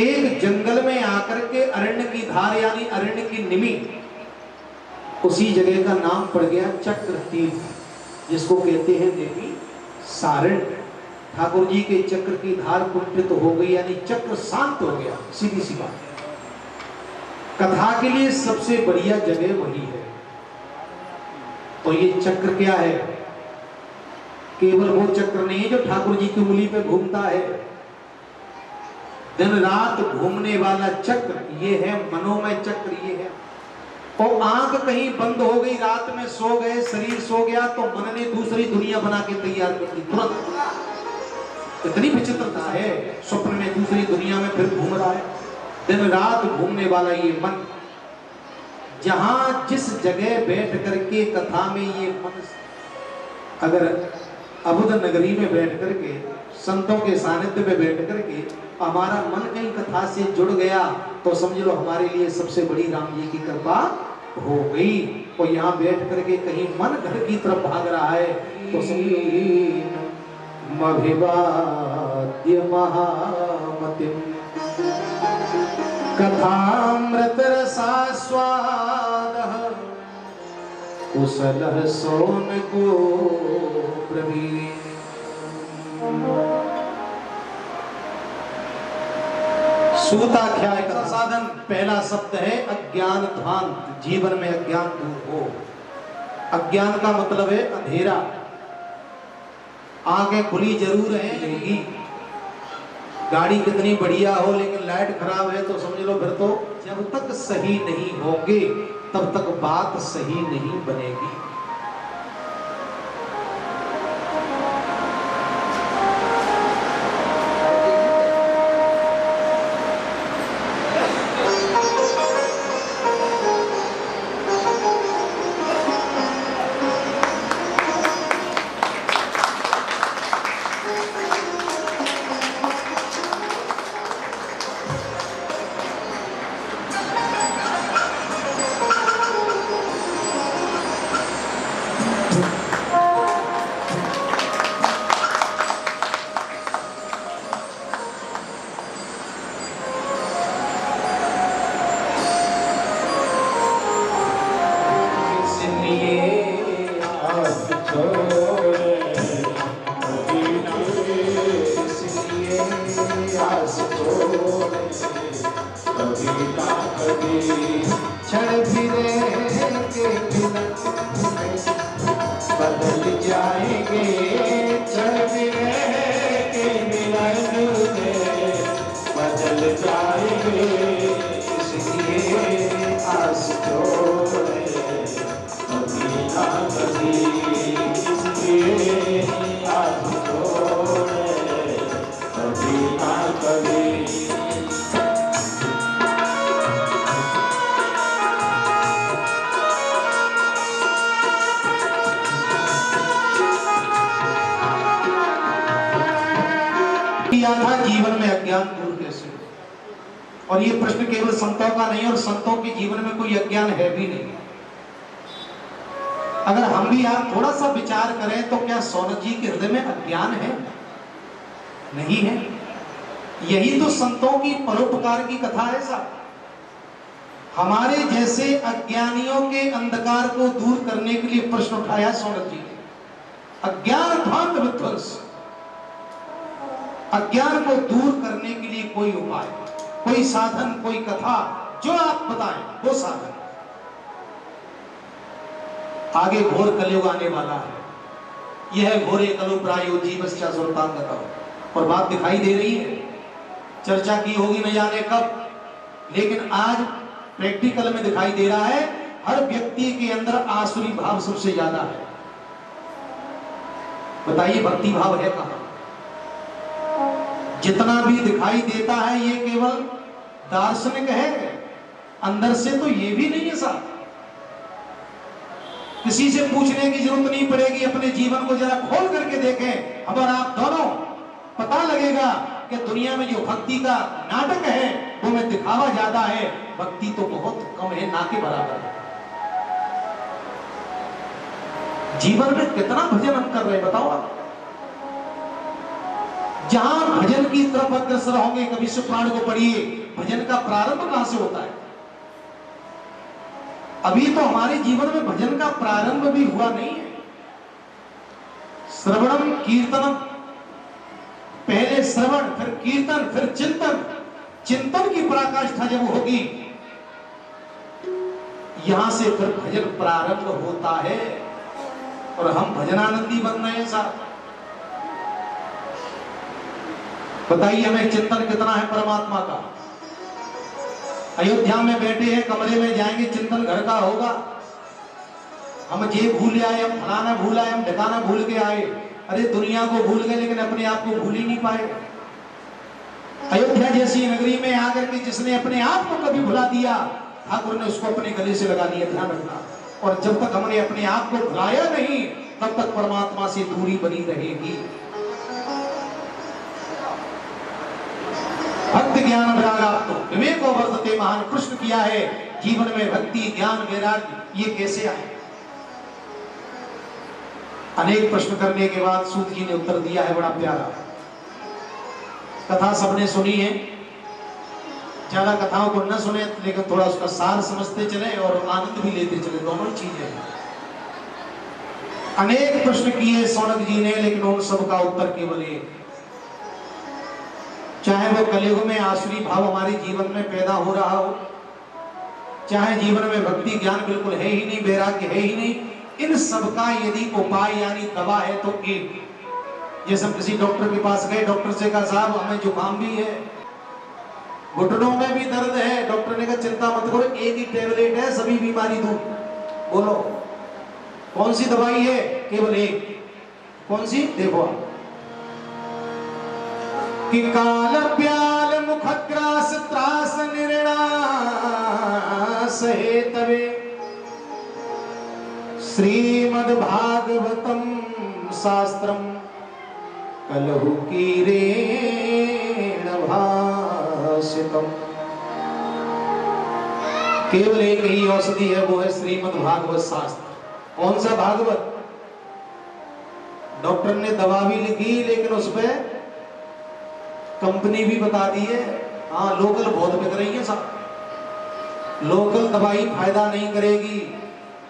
एक जंगल में आकर के अरण्य की धार यानी अरण्य की निमि, उसी जगह का नाम पड़ गया चक्र तीर्थ, जिसको कहते हैं देवी सारण। ठाकुर जी के चक्र की धार कुंठित हो गई, यानी चक्र शांत हो गया। सीधी सी बात है। कथा के लिए सबसे बढ़िया जगह वही है। तो ये चक्र क्या है? केवल वो चक्र नहीं जो ठाकुर जी की उंगली पे घूमता है, दिन रात घूमने वाला चक्र ये है मनोमय चक्र। ये है, और आंख कहीं बंद हो गई, रात में सो गए, शरीर सो गया, तो मन ने दूसरी दुनिया बना के तैयार कर दी तुरंत। इतनी विचित्रता है। स्वप्न में दूसरी दुनिया में फिर घूम रहा है, दिन रात घूमने वाला ये मन, जहां जिस जगह बैठ करके कथा में ये मन, अगर अबुध नगरी में बैठ करके, संतों के सानिध्य में बैठ करके हमारा मन कहीं कथा से जुड़ गया तो समझ लो हमारे लिए सबसे बड़ी राम जी की कृपा हो गई। और यहाँ बैठ करके कहीं मन घर की तरफ भाग रहा है तो समझ लो मभिवाद्य महामतिम कथामृत रसास्वादः कुशलः सोनको ब्रवीमि। सूताख्याय का साधन पहला शब्द है अज्ञान ध्वांत। जीवन में अज्ञान दूर हो। अज्ञान का मतलब है अंधेरा। आंखें खुली जरूर है, गाड़ी कितनी बढ़िया हो लेकिन लाइट खराब है तो समझ लो फिर तो जब तक सही नहीं होंगे तब तक बात सही नहीं बनेगी। जीवन में अज्ञान दूर कैसे हो? और ये प्रश्न केवल संतों का नहीं और संतों के जीवन में कोई अज्ञान है भी नहीं। अगर हम भी आप थोड़ा सा विचार करें तो क्या सौनक जी के हृदय में अज्ञान है? नहीं है। यही तो संतों की परोपकार की कथा है साहब। हमारे जैसे अज्ञानियों के अंधकार को दूर करने के लिए प्रश्न उठाया सौनक जी ने। अज्ञान ध्वांत विध्वंस, अज्ञान को दूर करने के लिए कोई उपाय, कोई साधन, कोई कथा जो आप बताएं वो साधन। आगे घोर कलयुग आने वाला है। यह घोरे कलु प्रायो जीवश्चा सुरतांगतः, और बात दिखाई दे रही है। चर्चा की होगी न जाने कब, लेकिन आज प्रैक्टिकल में दिखाई दे रहा है। हर व्यक्ति के अंदर आसुरी भाव सबसे ज्यादा है। बताइए भक्ति भाव है कहां? जितना भी दिखाई देता है ये केवल दार्शनिक है, अंदर से तो ये भी नहीं है साहब। किसी से पूछने की जरूरत नहीं पड़ेगी, अपने जीवन को जरा खोल करके देखें, अब आप दोनों पता लगेगा कि दुनिया में जो भक्ति का नाटक है वो में दिखावा ज्यादा है, भक्ति तो बहुत कम है, ना के बराबर है। जीवन में कितना भजन हम कर रहे हैं बताओ आप? जहां भजन की तरफ अग्रसर होंगे, कभी सुप्राण को पढ़िए, भजन का प्रारंभ कहां से होता है? अभी तो हमारे जीवन में भजन का प्रारंभ भी हुआ नहीं है। श्रवणम कीर्तनम, पहले श्रवण, फिर कीर्तन, फिर चिंतन। चिंतन की पराकाष्ठा जब होगी, यहां से फिर भजन प्रारंभ होता है। और हम भजनानंदी बन रहे हैं साहब। बताइए हमें चिंतन कितना है परमात्मा का? अयोध्या में बैठे हैं, कमरे में जाएंगे, चिंतन घर का होगा। हम ये भूल आए, हम फलाना भूल आए, हम ठिकाना भूल के आए, अरे दुनिया को भूल गए लेकिन अपने आप को भूल ही नहीं पाए। अयोध्या जैसी नगरी में आकर के जिसने अपने आप को कभी भुला दिया, ठाकुर ने उसको अपने गले से लगा लिया, ध्यान रखना। और जब तक हमने अपने आप को भुलाया नहीं तब तक परमात्मा से दूरी बनी रहेगी। भक्ति ज्ञान वैराग तो विवेको वर्तते महान, प्रश्न किया है जीवन में भक्ति ज्ञान वैराग्य ये कैसे आए। अनेक प्रश्न करने के बाद सूत जी ने उत्तर दिया है बड़ा प्यारा। कथा सबने सुनी है, ज्यादा कथाओं को न सुने लेकिन थोड़ा उसका सार समझते चले और आनंद भी लेते चले, दोनों ही चीजें हैं। अनेक प्रश्न किए सौनक जी ने लेकिन उन सब का उत्तर केवल एक, चाहे वो कलयुग में आसुरी भाव हमारे जीवन में पैदा हो रहा हो, चाहे जीवन में भक्ति ज्ञान बिल्कुल है ही नहीं, वैराग्य है ही नहीं, इन सब का यदि उपाय यानी दवा है तो एक। जैसे हम किसी डॉक्टर के पास गए, डॉक्टर से कहा साहब हमें जुकाम भी है, घुटनों में भी दर्द है, डॉक्टर ने कहा चिंता मत करो एक ही टेबलेट है सभी बीमारी दूर। बोलो कौन सी दवाई है? केवल एक। कौन सी? देखो कि काल प्याल मुखग्रास त्रास निर्णा सहे तवे श्रीमद् भागवतम शास्त्रम कलहु कीरेण भाषितम। केवल एक ही औषधि है, वो है श्रीमद् भागवत शास्त्र। कौन सा भागवत? डॉक्टर ने दवा भी लिखी लेकिन उस पे कंपनी भी बता दी है, हाँ लोकल बहुत बिक रही है सब, लोकल दवाई फायदा नहीं करेगी।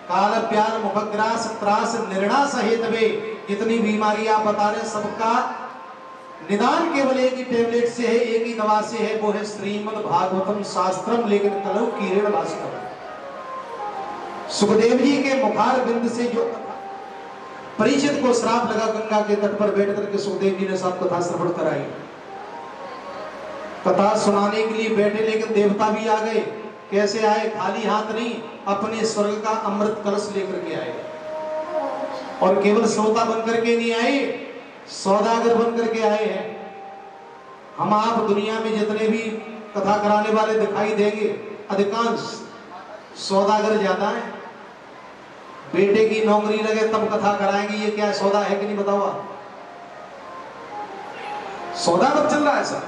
काल प्याल मुखग्रास त्रास निर्णा सहित वे, जितनी बीमारी आप बता रहे सबका निदान केवल एक ही टेबलेट से है, एक ही दवा से है, वो है श्रीमद् भागवतम शास्त्रम लेकिन कलहु कीरेण भाषितम। सुखदेव जी के मुखार बिंद से जो परीक्षित को श्राप लगा, गंगा के तट पर बैठ करके सुखदेव जी ने सब कथा श्रवण कराई। कथा सुनाने के लिए बैठे लेकिन देवता भी आ गए। कैसे आए? खाली हाथ नहीं, अपने स्वर्ग का अमृत कलश लेकर के आए। और केवल श्रोता बनकर के नहीं आए, सौदागर बनकर के आए हैं। हम आप दुनिया में जितने भी कथा कराने वाले दिखाई देंगे अधिकांश सौदागर ज्यादा है। बेटे की नौकरी लगे तब कथा कराएंगे, ये क्या सौदा है कि नहीं बताओ? सौदा कब चल रहा है सर?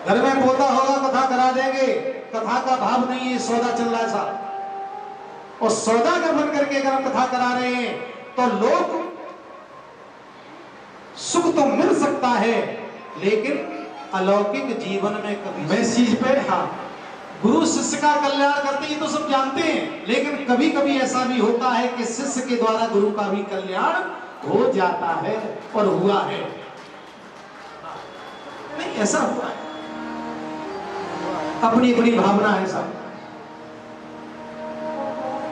घर में पोता होगा कथा करा देंगे, कथा का भाव नहीं है, सौदा चल रहा है साहब। और सौदागर बन करके अगर हम कथा करा रहे हैं तो लोग सुख तो मिल सकता है लेकिन अलौकिक जीवन में कभी मैं इस चीज पे, हाँ गुरु शिष्य का कल्याण करते ये तो सब जानते हैं, लेकिन कभी कभी ऐसा भी होता है कि शिष्य के द्वारा गुरु का भी कल्याण हो जाता है और हुआ है। नहीं ऐसा हुआ है, अपनी अपनी भावना है सब।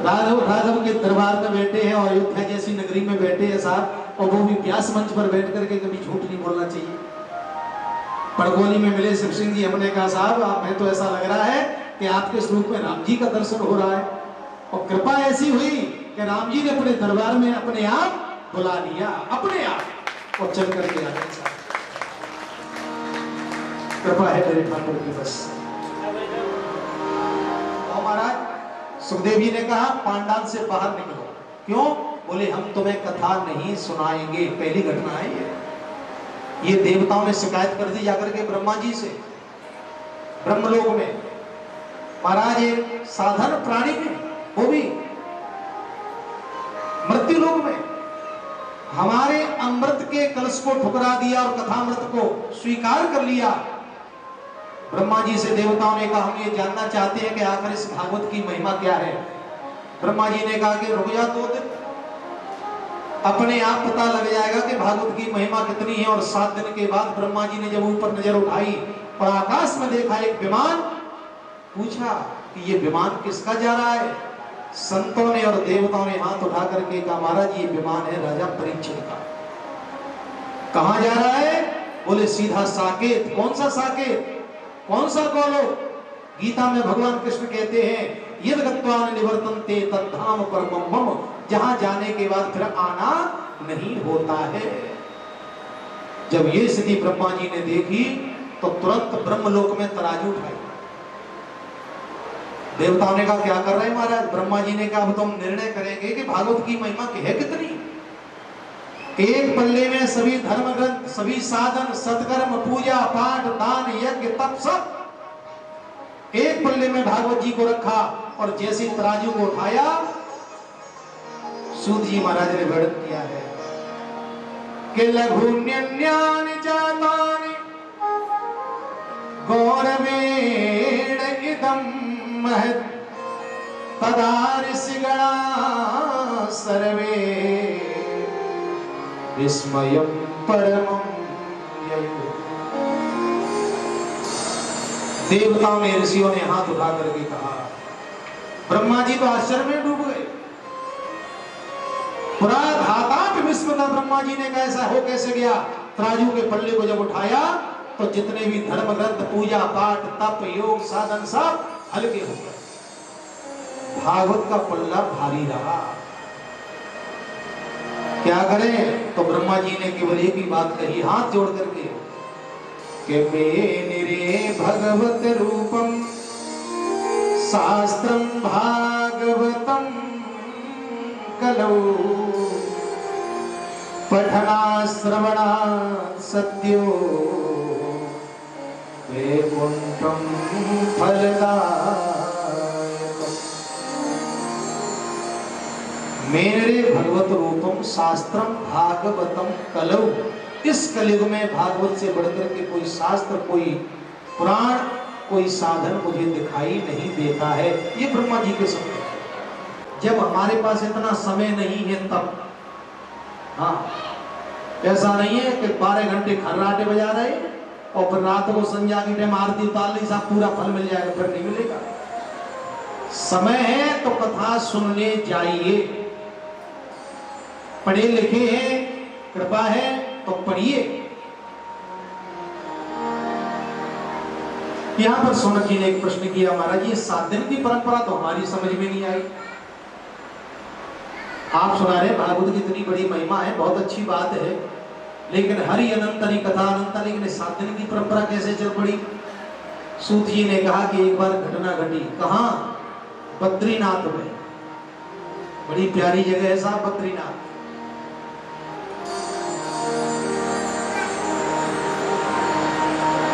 राघव के दरबार में बैठे हैं और अयोध्या जैसी नगरी में बैठे हैं साहब, और वो भी व्यास मंच पर बैठ करके कभी झूठ नहीं बोलना चाहिए। पड़गोली में मिले शिव सिंह जी, हमने कहा साहब हमें तो ऐसा लग रहा है कि आपके स्वरूप में राम जी का दर्शन हो रहा है, और कृपा ऐसी हुई कि राम जी ने अपने दरबार में अपने आप बुला लिया, अपने आप, और चल करके आ गए। कृपा है मेरे ठाकुर की बस। और महाराज सुखदेव जी ने कहा पांडाल से बाहर निकलो। क्यों? बोले हम तुम्हें कथा नहीं सुनाएंगे। पहली घटना है ये देवताओं ने शिकायत कर दी जाकर के ब्रह्मा जी से ब्रह्मलोक में। महाराज एक साधारण प्राणी में, वो भी मृत्यु लोक में, हमारे अमृत के कलश को ठुकरा दिया और कथामृत को स्वीकार कर लिया। ब्रह्मा जी से देवताओं ने कहा हम ये जानना चाहते हैं कि आखिर इस भागवत की महिमा क्या है। ब्रह्मा जी ने कहा कि रुक जा 2 दिन, अपने आप पता लग जाएगा कि भागवत की महिमा कितनी है। और 7 दिन के बाद ब्रह्मा जी ने जब ऊपर नजर उठाई और आकाश में देखा एक विमान, पूछा कि ये विमान किसका जा रहा है। संतों ने और देवताओं ने हाथ उठा करके कहा महाराज ये विमान है राजा परीक्षित का। कहां जा रहा है? बोले सीधा साकेत। कौन सा साकेत? कौन सा गोलोक? गीता में भगवान कृष्ण कहते हैं यद गत्वा निवर्तन्ते तद्धाम परमं मम, जहां जाने के बाद फिर आना नहीं होता है। जब ये स्थिति ब्रह्मा जी ने देखी तो तुरंत ब्रह्मलोक में तराजू उठाई। देवताओं ने कहा क्या कर रहे हैं महाराज? ब्रह्मा जी ने कहा अब तुम निर्णय करेंगे कि भागवत की महिमा है कितनी। एक पल्ले में सभी धर्म ग्रंथ, सभी साधन, सत्कर्म, पूजा पाठ, दान, यज्ञ, तप सब एक पल्ले में भागवत जी को रखा और जैसे तराजू को उठाया, सूत जी महाराज ने वर्णन किया है कि लघुन्यन्यानि जातानि गौरवेण इदं महत् तदा ऋषिगणा सर्वे विस्मयं परमं ययुः। देवताओं ने, ऋषियों ने हाथ उठा करके कहा। ब्रह्मा जी तो आश्चर्य में डूब गए। पुरा धाताप विश्व का ब्रह्मा जी ने कहा ऐसा हो कैसे गया? तराजू के पल्ले को जब उठाया तो जितने भी धर्म ग्रंथ, पूजा पाठ, तप, योग, साधन सब हल्के हो गए। भागवत का पल्ला भारी रहा। क्या करें? तो ब्रह्मा जी ने केवल एक ही बात कही हाथ जोड़ करके कि मेरे भगवत रूपम शास्त्रम भागवतम कलौ पठना श्रवणा सत्यो वैकुंठम फलदायकम्। मेरे भगवत रूपम शास्त्रम भागवतम कलौ। इस कलयुग में भागवत से बढ़कर के कोई शास्त्र, कोई पुराण, कोई साधन मुझे दिखाई नहीं देता है। ये ब्रह्मा जी के शब्द। जब हमारे पास इतना समय नहीं है तब, हाँ, ऐसा नहीं है कि 12 घंटे खर्राटे बजा रहे और फिर रात को संध्या की टाइम आरती उतार ली, साहब पूरा फल मिल जाएगा, फिर नहीं मिलेगा। समय है तो कथा सुनने जाइए। पढ़े लिखे हैं, कृपा है तो पढ़िए। यहां पर सोनक जी ने एक प्रश्न किया, महाराज ये 7 दिन की परंपरा तो हमारी समझ में नहीं आई। आप सुना रहे भागवत की इतनी बड़ी महिमा है, बहुत अच्छी बात है, लेकिन हरि अनंतरी कथा अनंत, लेकिन 7 दिन की परंपरा कैसे चल पड़ी? सूत जी ने कहा कि एक बार घटना घटी। कहां? बद्रीनाथ में। बड़ी प्यारी जगह है साहब बद्रीनाथ।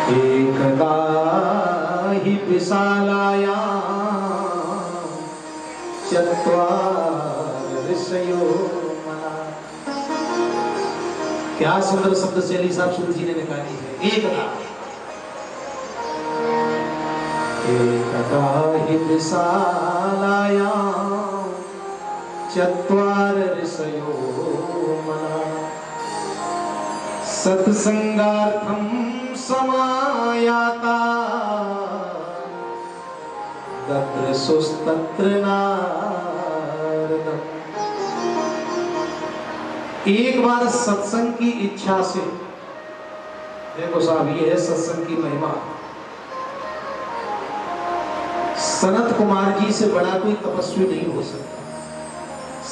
एकदा हि विशालायां चत्वार ऋषयो मना। क्या सुंदर शब्द शैली साहब सूत जी ने निकाली है। एकदा हि विशालायां चत्वार ऋषयो मना सत्संगार्थं समायाता ददृशुस्तत्र नारदम्। एक बार सत्संग की इच्छा से, देखो साहब ये है सत्संग की महिमा। सनत कुमार जी से बड़ा कोई तपस्वी नहीं हो सकता।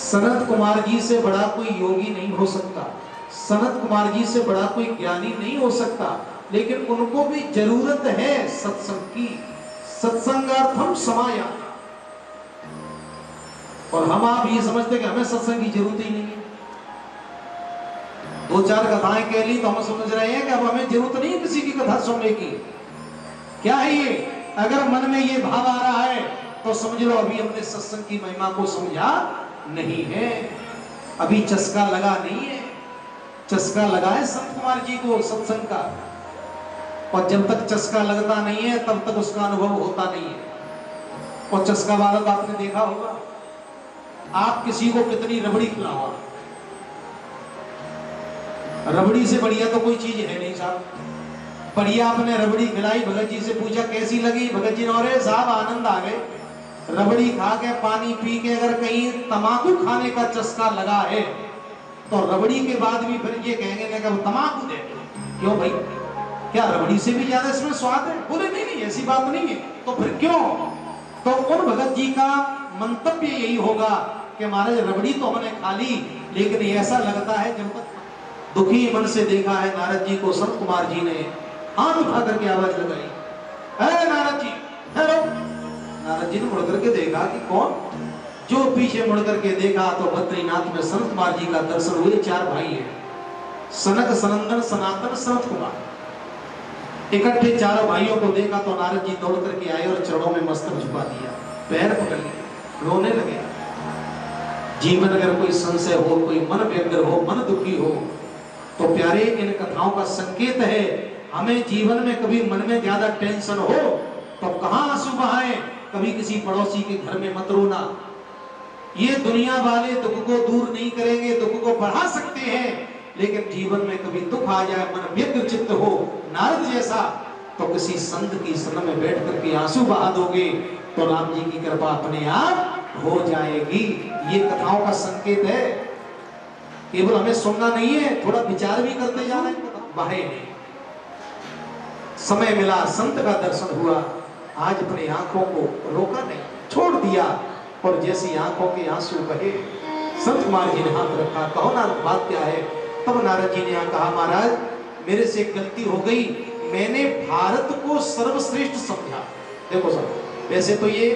सनत कुमार जी से बड़ा कोई योगी नहीं हो सकता। सनत कुमार जी से बड़ा कोई ज्ञानी नहीं हो सकता, लेकिन उनको भी जरूरत है सत्संग की। सत्संगार्थम समायाता। और हम आप ये समझते कि हमें सत्संग की जरूरत ही नहीं है। 2-4 कथाएं कह ली तो हम समझ रहे हैं कि अब हमें जरूरत नहीं है किसी की कथा सुनने की। क्या है ये? अगर मन में ये भाव आ रहा है तो समझ लो अभी हमने सत्संग की महिमा को समझा नहीं है, अभी चस्का लगा नहीं है। चस्का लगा है संत कुमार जी को सत्संग का, और जब तक चस्का लगता नहीं है तब तक उसका अनुभव होता नहीं है। और चस्का वाला तो आपने देखा होगा, आप किसी को कितनी रबड़ी खिलाओ, रबड़ी से बढ़िया तो कोई चीज है नहीं साहब। बढ़िया आपने रबड़ी खिलाई, भगत जी से पूछा कैसी लगी, भगत जी ने साहब आनंद आ गए। रबड़ी खा के पानी पी के अगर कहीं तमाकू खाने का चस्का लगा है तो रबड़ी के बाद भी फिर ये कहेंगे ना कि तमाकू दे। क्यों भाई, क्या रबड़ी से भी ज्यादा इसमें स्वाद है? बोले नहीं नहीं ऐसी बात नहीं है। तो फिर क्यों? तो उन भगत जी का मंतव्य यही होगा कि महाराज रबड़ी तो हमने खा ली, लेकिन ऐसा लगता है जब तक दुखी मन से देखा है नारद जी को संत कुमार जी ने हाथ उठा करके आवाज लगाई, है नारद जी हेलो। नारद जी ने मुड़ करके देखा कि कौन, जो पीछे मुड़ करके देखा तो बद्रीनाथ में संत कुमार जी का दर्शन हुए। 4 भाई है, सनक सनंदन सनातन संत कुमार। इकट्ठे चारों भाइयों को देखा तो नारद जी दौड़ करके आए और चरणों में मस्तक झुका दिया, पैर पकड़ लिए, रोने लगे। जीवन अगर कोई संशय हो, कोई मन व्यग्र हो, मन दुखी हो, तो प्यारे इन कथाओं का संकेत है। हमें जीवन में कभी मन में ज्यादा टेंशन हो तो कहां आंसू बहाएं, कभी किसी पड़ोसी के घर में मत रोना। ये दुनिया वाले दुख को दूर नहीं करेंगे, दुख को बढ़ा सकते हैं, लेकिन जीवन में कभी दुख आ जाए, मन व्यग्र चित्त हो नारद जैसा, तो किसी संत की शरण में बैठ करके आंसू बहा दोगे तो राम जी की कृपा अपने आप हो जाएगी। ये कथाओं का संकेत है। केवल हमें सुनना नहीं है, थोड़ा विचार भी करते जाना है। बाहे नहीं, समय मिला, संत का दर्शन हुआ, आज अपनी आंखों को रोका नहीं, छोड़ दिया, और जैसी आंखों के आंसू बहे, संत कुमार जी ने हाथ रखा, कहो ना बात क्या है। तब नारद जी ने कहा, महाराज मेरे से एक गलती हो गई, मैंने भारत को सर्वश्रेष्ठ समझा। देखो सब, वैसे तो ये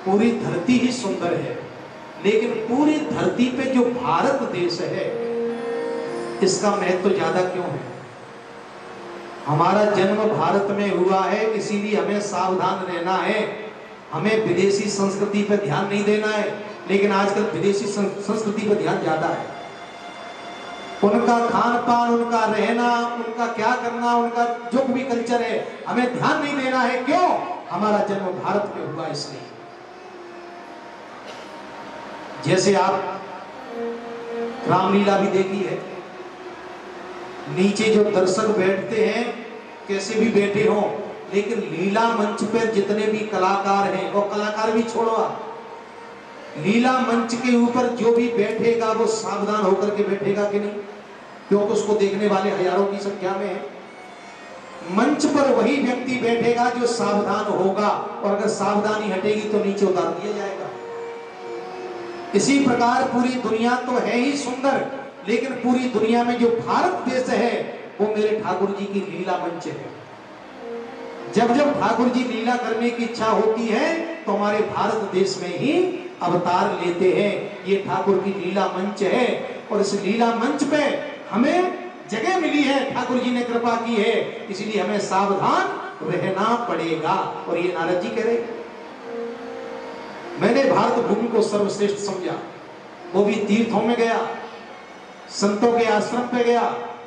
पूरी धरती ही सुंदर है, लेकिन पूरी धरती पे जो भारत देश है इसका महत्व तो ज्यादा क्यों है। हमारा जन्म भारत में हुआ है, इसीलिए हमें सावधान रहना है, हमें विदेशी संस्कृति पर ध्यान नहीं देना है। लेकिन आजकल विदेशी संस्कृति पर ध्यान ज्यादा है, उनका खान पान, उनका रहना, उनका क्या करना, उनका जो भी कल्चर है, हमें ध्यान नहीं देना है। क्यों? हमारा जन्म भारत में हुआ इसलिए। जैसे आप रामलीला भी देखी है, नीचे जो दर्शक बैठते हैं कैसे भी बैठे हों, लेकिन लीला मंच पर जितने भी कलाकार हैं, और कलाकार भी छोड़ो आप, लीला मंच के ऊपर जो भी बैठेगा वो सावधान होकर के बैठेगा कि नहीं, क्योंकि उसको देखने वाले हजारों की संख्या में है। मंच पर वही व्यक्ति बैठेगा जो सावधान होगा, और अगर सावधानी हटेगी तो नीचे उतार दिया जाएगा। इसी प्रकार पूरी दुनिया तो है ही सुंदर, लेकिन पूरी दुनिया में जो भारत देश है वो मेरे ठाकुर जी की लीला मंच है। जब जब ठाकुर जी लीला करने की इच्छा होती है तो हमारे भारत देश में ही अवतार लेते हैं। ये ठाकुर की लीला मंच है, और इस लीला मंच पे हमें जगह मिली है, ठाकुर जी ने कृपा की है, इसलिए हमें सावधान रहना पड़ेगा। और ये नारद जी कह रहे, मैंने भारत भूमि को सर्वश्रेष्ठ समझा, वो भी तीर्थों में गया, संतों के आश्रम पे गया,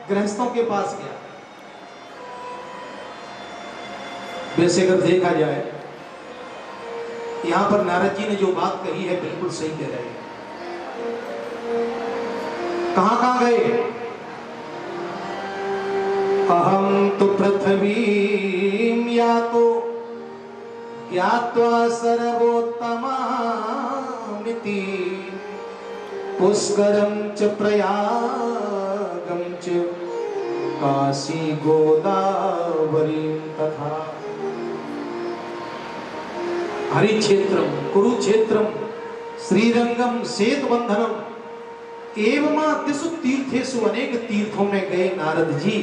गृहस्थों के पास गया। वैसे अगर देखा जाए, यहां पर नारद जी ने जो बात कही है बिल्कुल सही कह रहे हैं। कहां कहां गए? अहम तो पृथ्वी या तो ज्ञात्वा सर्वोत्तमामिति पुष्करम च प्रयागम च काशी गोदावरी तथा हरिक्षेत्रम कुरुक्षेत्रम श्रीरंगम सेतुबंधनम एवं दिशु तीर्थेषु, अनेक तीर्थों में गए नारद जी,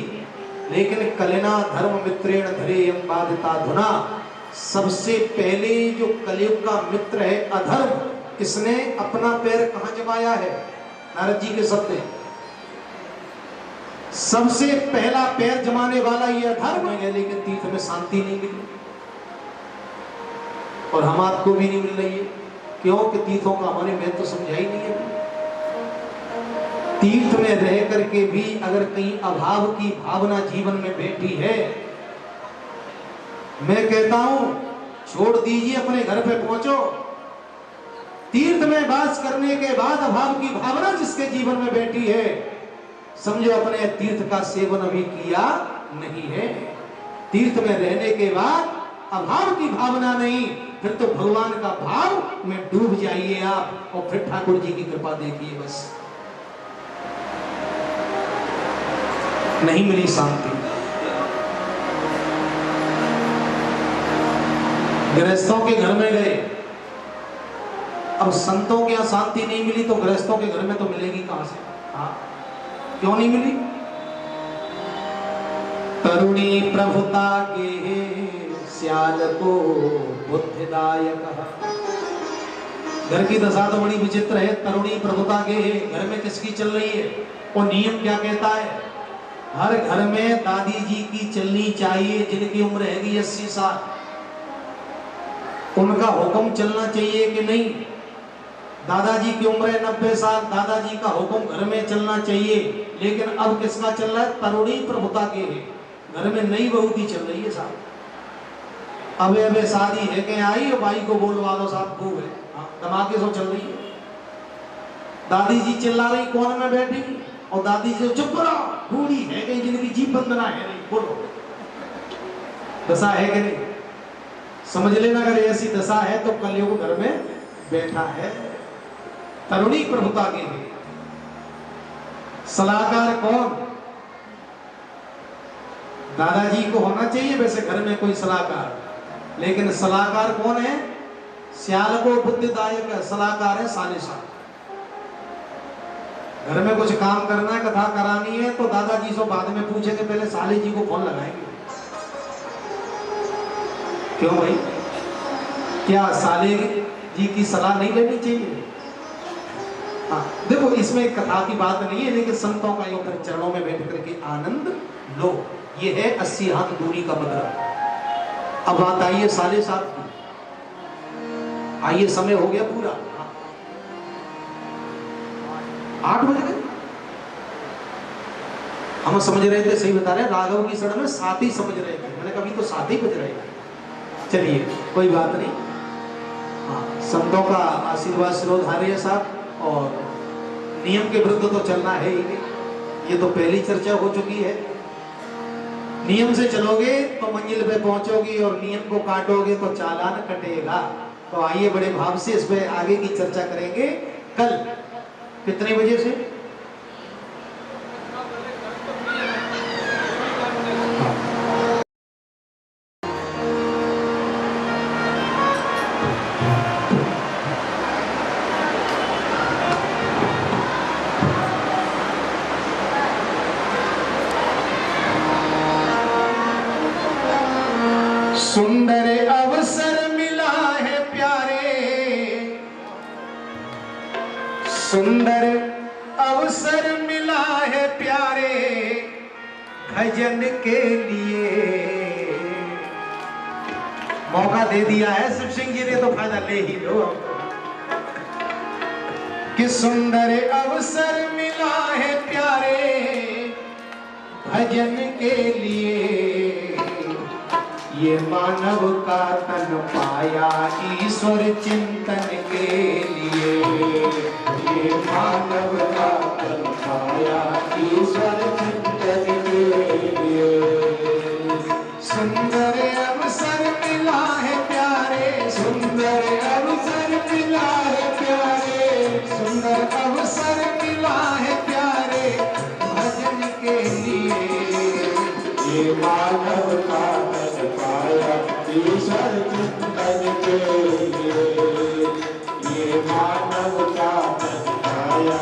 लेकिन कलिना धर्म मित्रेण धरेयं बाधिताधुना, सबसे पहले जो कलयुग का मित्र है अधर्म, इसने अपना पैर कहां जमाया है? नारद जी के शब्द हैं, सबसे पहला पैर जमाने वाला ये अधर्म है। लेकिन तीर्थ में शांति नहीं मिली, और हम आपको भी नहीं मिल रही है। क्योंकि तीर्थों का हमारे में तो समझा ही नहीं है। तीर्थ में रह करके भी अगर कहीं अभाव की भावना जीवन में बैठी है, मैं कहता हूं छोड़ दीजिए, अपने घर पे पहुंचो। तीर्थ में वास करने के बाद अभाव की भावना जिसके जीवन में बैठी है, समझो अपने तीर्थ का सेवन अभी किया नहीं है। तीर्थ में रहने के बाद अभाव की भावना नहीं, फिर तो भगवान का भाव में डूब जाइए आप, और फिर ठाकुर जी की कृपा देखिए। बस नहीं मिली शांति। गृहस्थों के घर में गए, अब संतों के यहाँ शांति नहीं मिली तो गृहस्थों के घर में तो मिलेगी कहां से? हाँ, क्यों नहीं मिली? तरुणी प्रभुता के श्याल को बुद्धिदायक। घर की दशा तो बड़ी विचित्र है। तरुणी प्रभुता के घर में किसकी चल रही है? वो नियम क्या कहता है? हर घर में दादी जी की चलनी चाहिए जिनकी उम्र है 80 साल। उनका हुक्म चलना चाहिए कि नहीं? दादाजी की उम्र है 90 साल, दादाजी का हुक्म घर में चलना चाहिए। लेकिन अब किसका चल रहा है? तरुणी प्रभुता के है। घर में नई बहू की चल रही है साहब। अब शादी है कि आई और भाई को बोलवा दो साहब, खूब है धमाके से चल रही है। दादी जी चिल्ला रही कोने में बैठी और दादी जी चुप करो, बूढ़ी है कहीं जिनकी जीभ बंदना है नहीं, बोलो दशा है कि नहीं? समझ लेना, अगर ऐसी दशा है तो कलयुग घर में बैठा है। तरुणी प्रभुता के है। सलाहकार कौन? दादाजी को होना चाहिए वैसे घर में कोई सलाहकार, लेकिन सलाहकार कौन है? श्याल को बुद्धिदायक है, सलाहकार है सालिसा। घर में कुछ काम करना है, कथा करानी है तो दादाजी से बाद में पूछेंगे, पहले साले जी को फोन लगाएंगे। क्यों भाई, क्या साले जी की सलाह नहीं लेनी चाहिए? हाँ, देखो इसमें कथा की बात नहीं है, लेकिन संतों का योग चरणों में बैठ करके आनंद लो, ये है 80 हाथ दूरी का मतलब। अब बात आइए साले साहब की। आइए, समय हो गया पूरा, 8 बज गए। हम समझ रहे थे, सही बता रहे हैं, राघव की सड़ में 7 ही समझ रहे थे। मैंने कभी तो 7 ही बज रहे थे। चलिए कोई बात नहीं। हाँ, संतों का आशीर्वाद शिरोधार्य साहब, और नियम के विरुद्ध तो चलना है ही नहीं। ये तो पहली चर्चा हो चुकी है। नियम से चलोगे तो मंजिल पे पहुंचोगे और नियम को काटोगे तो चालान कटेगा। तो आइए बड़े भाव से इस पे आगे की चर्चा करेंगे कल। कितने बजे से? सुंदर अवसर मिला है प्यारे, सुंदर अवसर मिला है प्यारे, भजन के लिए। मौका दे दिया है शिव सिंह जी ने, तो फायदा ले ही लो। कि सुंदर अवसर मिला है प्यारे, भजन के लिए। ये मानव का तन पाया ईश्वर चिंतन के लिए। ये मानव का तन पाया ईश्वर चिंतन के लिए। सुंदर अवसर मिला है प्यारे, सुंदर अवसर मिला है प्यारे, सुंदर अवसर मिला है प्यारे, भजन के लिए। ये मानव का ईश्वर चिंतन के लिए। ये मानव का तन पाया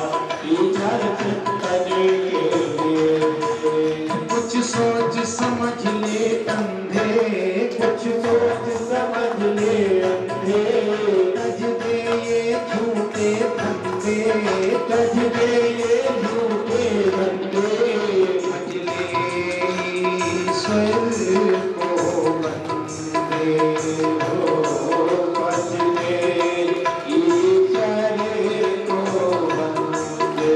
ईश्वर चिंतन के लिए। कुछ सोच समझ ले अंधे, कुछ सोच समझ ले अंधे, तज दे ये झूठे धंधे, तज दे ये झूठे धंधे, भज ले ईश्वर को बंदे हो, भज ले ईश्वर को बंदे।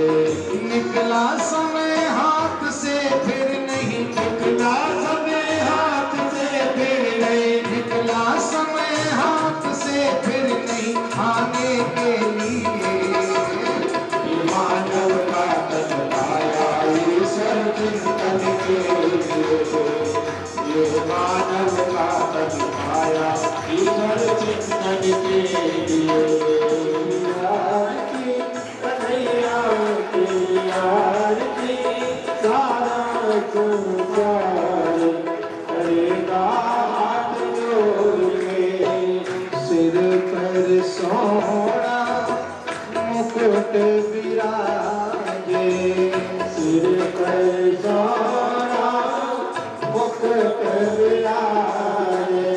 निकला समय हाथ से फिर नहीं, निकला समय हाथ से फिर नहीं, निकला समय हाथ से फिर नहीं, आने के लिए। मानव का तन पाया ईश्वर चिंतन के लिए। ये मानव का तन पाया ईश्वर चिंतन के लिए। आरती कन्हैया की आरती, सारा संसार करेगा हाथ जोड़ के। सिर पर सोना मुकुट विराजे, सिर पर सोना मुकुट विराजे,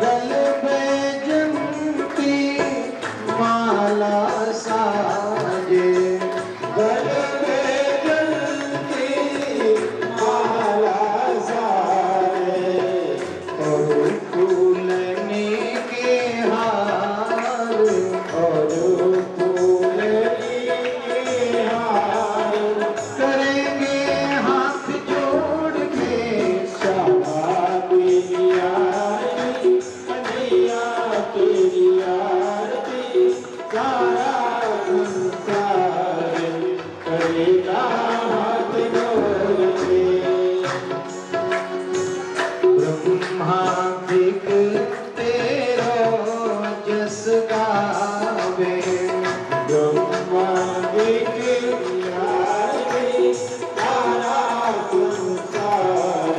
गल में जंती माला साजे, गल में जलती माला साजे, और फूलने के हार, और फूलनी के हार, करेंगे हाथ जोड़ के श्यामा तेरी आरती, कन्हैया तेरी आरती, सारा संसार करेगा हाथ जोड़ के। ब्रह्मांडिक तेरो जस गावे, ब्रह्मांडिक आरती, सारा संसार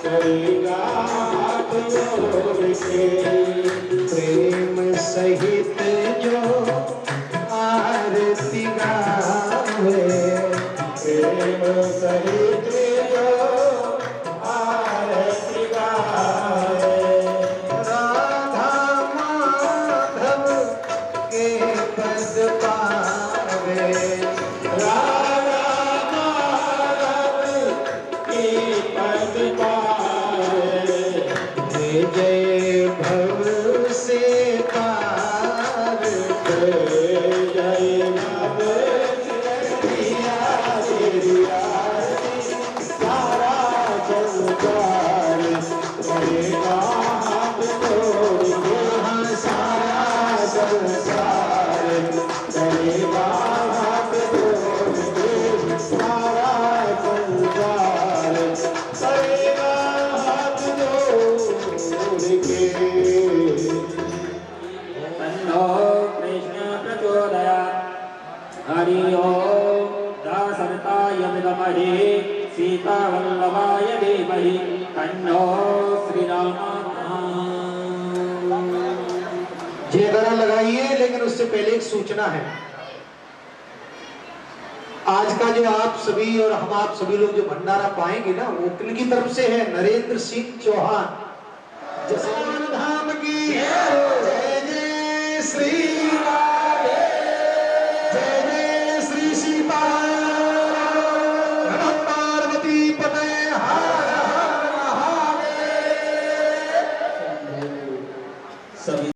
करेगा हाथ जोड़ के। प्रेम सहित जो आरती गावे, प्रेम सहित जो आरती गाए, राधा माधव के पद पावे, राधा माधव की पद पाए, जय जय भव से पार, जय भव सिया तेरी आरती, सारा संसार करेगा हाथ जोड़ के। सारा संसार करेगा हाथ जोड़ के, सारा संसार करेगा हाथ जोड़ के। तन्नो कृष्ण प्रचोदयात्। हरि ओम दासरताय विद्महे सीतावल्लभाय धीमहि तन्नो श्रीराम प्रचोदयात्। जयकारा लगाइए, लेकिन उससे पहले एक सूचना है। आज का जो आप सभी और हम आप सभी लोग जो भंडारा पाएंगे ना, वो किनकी तरफ से है? नरेंद्र सिंह चौहान, जसोन धाम की जय जय श्री